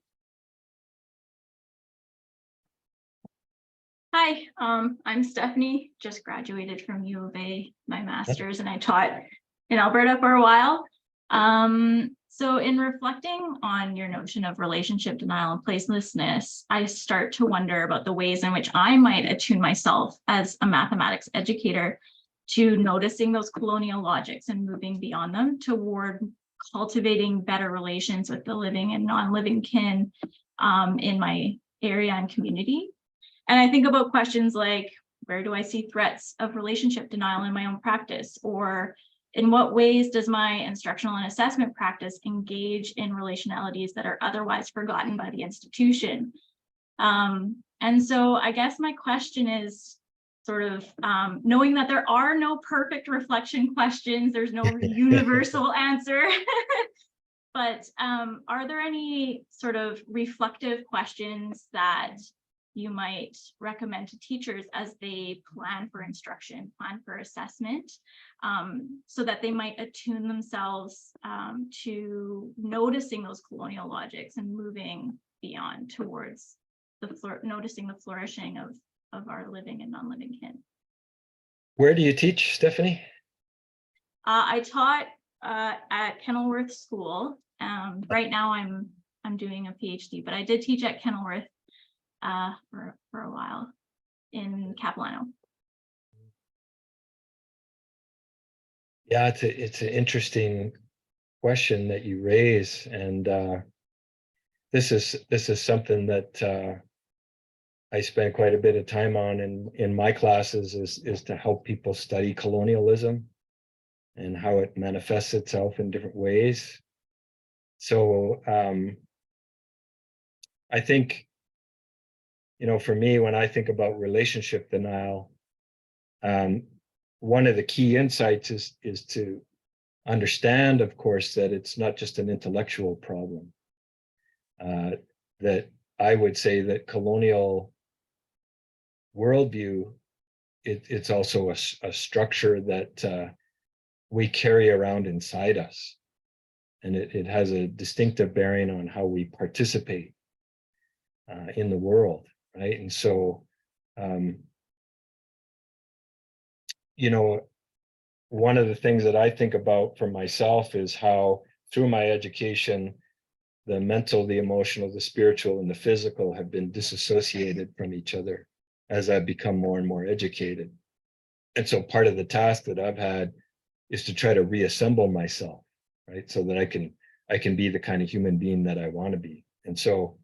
Hi, I'm Stephanie, just graduated from U of A, my master's, and I taught in Alberta for a while. So in reflecting on your notion of relationship denial and placelessness, I start to wonder about the ways in which I might attune myself as a mathematics educator to noticing those colonial logics and moving beyond them toward cultivating better relations with the living and non-living kin in my area and community. And I think about questions like, where do I see threats of relationship denial in my own practice? Or in what ways does my instructional and assessment practice engage in relationalities that are otherwise forgotten by the institution? And And so I guess my question is sort of knowing that there are no perfect reflection questions, there's no universal answer, but are there any sort of reflective questions that you might recommend to teachers as they plan for instruction, plan for assessment, so that they might attune themselves to noticing those colonial logics and moving beyond towards noticing the flourishing of our living and non-living kin? Where do you teach, Stephanie? I taught at Kenilworth School. Right now I'm doing a PhD, but I did teach at Kenilworth for a while in Capilano. Yeah, it's an interesting question that you raise, and this is something that I spend quite a bit of time on in my classes is to help people study colonialism and how it manifests itself in different ways. So I think, for me, when I think about relationship denial, one of the key insights is to understand, of course, that it's not just an intellectual problem. That I would say that colonial worldview, it's also a structure that we carry around inside us. And it has a distinctive bearing on how we participate in the world, right? And so, one of the things that I think about for myself is how through my education, the mental, the emotional, the spiritual, and the physical have been disassociated from each other as I've become more and more educated. And so part of the task that I've had is to try to reassemble myself, right? So that I can be the kind of human being that I want to be. And so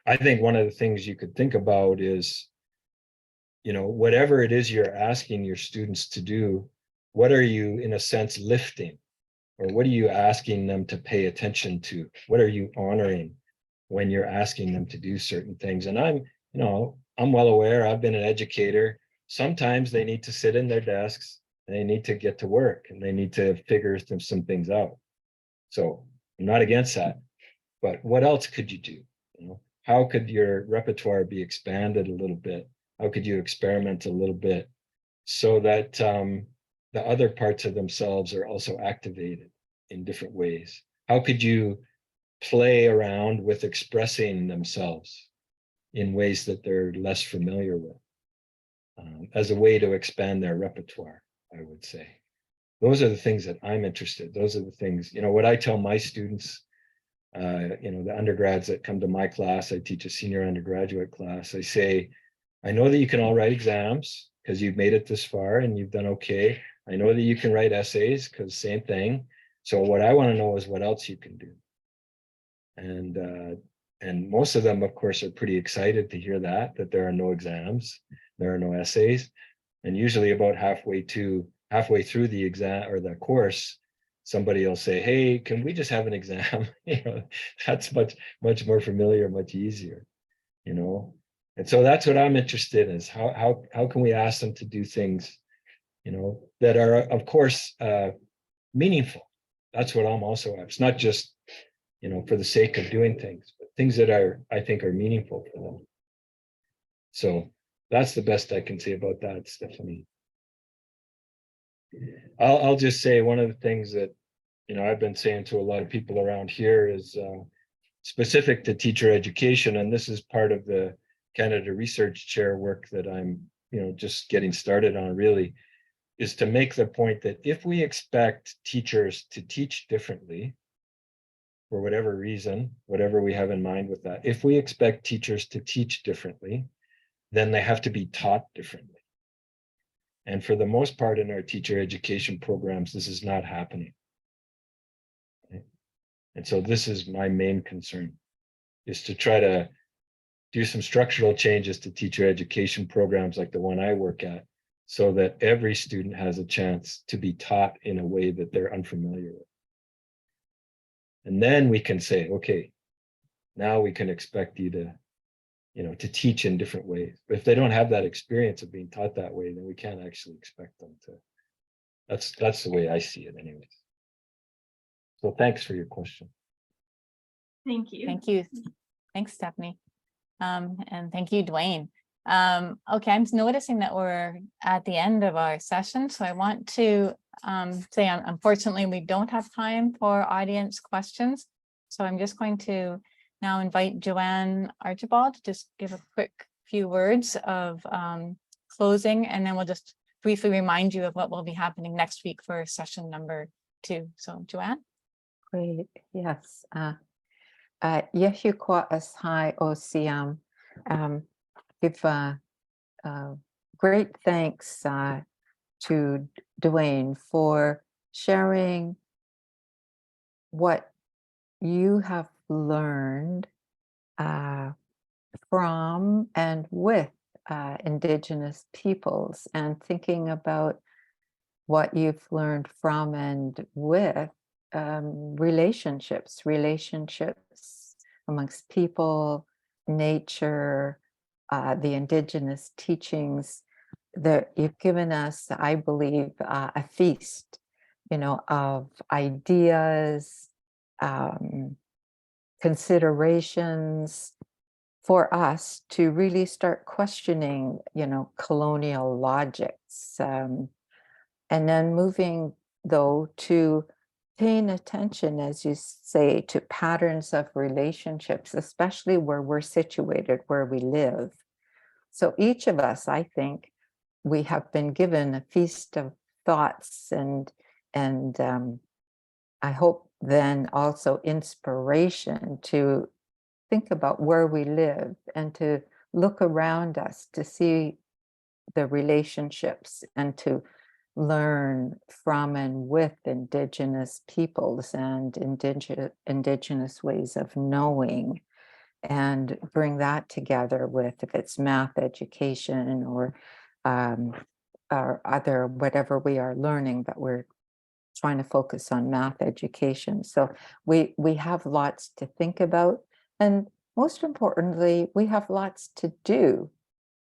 I think one of the things you could think about is, whatever it is you're asking your students to do, what are you, in a sense, lifting? Or what are you asking them to pay attention to? What are you honoring when you're asking them to do certain things? And I'm well aware, I've been an educator. Sometimes they need to sit in their desks, and they need to get to work, and they need to figure some things out. So I'm not against that. But what else could you do? How could your repertoire be expanded a little bit? How could you experiment a little bit so that the other parts of themselves are also activated in different ways? How could you play around with expressing themselves in ways that they're less familiar with, as a way to expand their repertoire, I would say? Those are the things that I'm interested. Those are the things, what I tell my students, the undergrads that come to my class. I teach a senior undergraduate class. I say, I know that you can all write exams because you've made it this far and you've done okay. I know that you can write essays because same thing. So what I want to know is what else you can do. And most of them, of course, are pretty excited to hear that there are no exams, there are no essays. And usually about halfway through the exam or the course, somebody will say, hey, can we just have an exam? That's much more familiar, much easier, And so that's what I'm interested in, is how can we ask them to do things, that are, of course, meaningful. That's what I'm also at. It's not just, for the sake of doing things, but things that I think are meaningful for them. So that's the best I can say about that, Stephanie. I'll just say one of the things that, I've been saying to a lot of people around here is specific to teacher education. And this is part of the Canada Research Chair work that I'm, just getting started on, really, is to make the point that if we expect teachers to teach differently, for whatever reason, whatever we have in mind with that, if we expect teachers to teach differently, then they have to be taught differently. And for the most part in our teacher education programs, this is not happening. Okay? And so this is my main concern, is to try to do some structural changes to teacher education programs like the one I work at, so that every student has a chance to be taught in a way that they're unfamiliar with. And then we can say, okay, now we can expect you to, to teach in different ways. But if they don't have that experience of being taught that way, then we can't actually expect them to. That's the way I see it anyways. So thanks for your question. Thank you. Thank you. Thanks, Stephanie. And thank you, Dwayne. Okay, I'm noticing that we're at the end of our session, so I want to say, unfortunately, we don't have time for audience questions. So I'm just going to now invite Joanne Archibald to just give a quick few words of closing, and then we'll just briefly remind you of what will be happening next week for session number 2. So Joanne. Great, yes. Nêhiyawk Xiiem. Give great thanks to Dwayne for sharing what you have learned from and with Indigenous peoples, and thinking about what you've learned from and with relationships amongst people, nature, the Indigenous teachings. That you've given us, I believe, a feast, of ideas, considerations for us to really start questioning, colonial logics, and then moving, though, to paying attention, as you say, to patterns of relationships, especially where we're situated, where we live. So each of us, I think, we have been given a feast of thoughts and I hope then also inspiration to think about where we live and to look around us to see the relationships and to learn from and with Indigenous peoples and Indigenous ways of knowing, and bring that together with, if it's math education or other, whatever we are learning, but we're trying to focus on math education. So we have lots to think about, and most importantly, we have lots to do.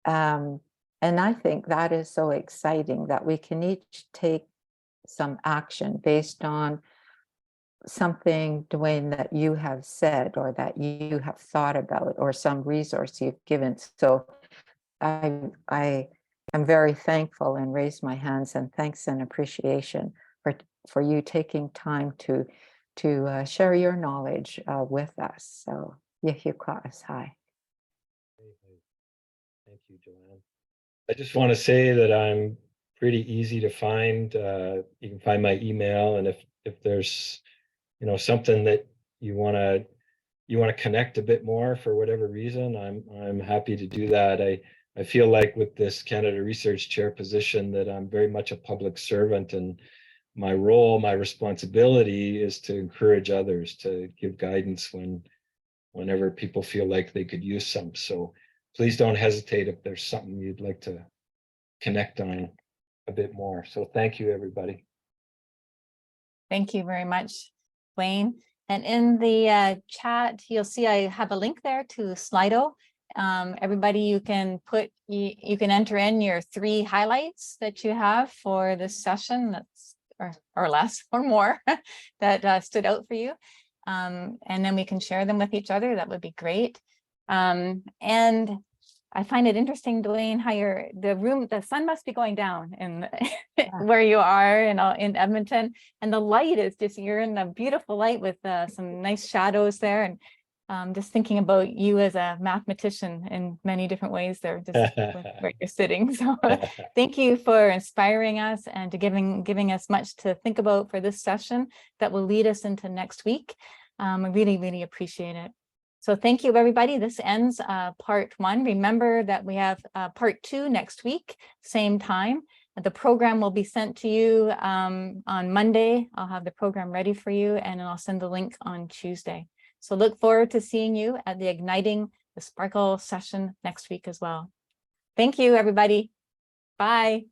And I think that is so exciting that we can each take some action based on something, Dwayne, that you have said or that you have thought about, or some resource you've given. So I am very thankful and raise my hands and thanks and appreciation for you taking time to share your knowledge with us. So Nêhiyawk. Hi. Thank you, Joanne. I just want to say that I'm pretty easy to find. You can find my email, and if there's something that you want to connect a bit more for whatever reason, I'm happy to do that. I feel like with this Canada Research Chair position that I'm very much a public servant, and my role, my responsibility is to encourage others, to give guidance whenever people feel like they could use some. So please don't hesitate if there's something you'd like to connect on a bit more. So thank you, everybody. Thank you very much, Dwayne. And in the chat, you'll see I have a link there to Slido. Everybody, you can enter in your 3 highlights that you have for this session, that's or less or more that stood out for you. And then we can share them with each other. That would be great. And I find it interesting, Dwayne, how the sun must be going down in where you are in Edmonton, and the light is just, you're in a beautiful light with some nice shadows there. And just thinking about you as a mathematician in many different ways there, just where you're sitting. So thank you for inspiring us and to giving us much to think about for this session that will lead us into next week. I really, really appreciate it. So thank you, everybody. This ends part 1. Remember that we have part 2 next week, same time. The program will be sent to you on Monday. I'll have the program ready for you, and then I'll send the link on Tuesday. So look forward to seeing you at the Igniting the Sparkle session next week as well. Thank you, everybody. Bye.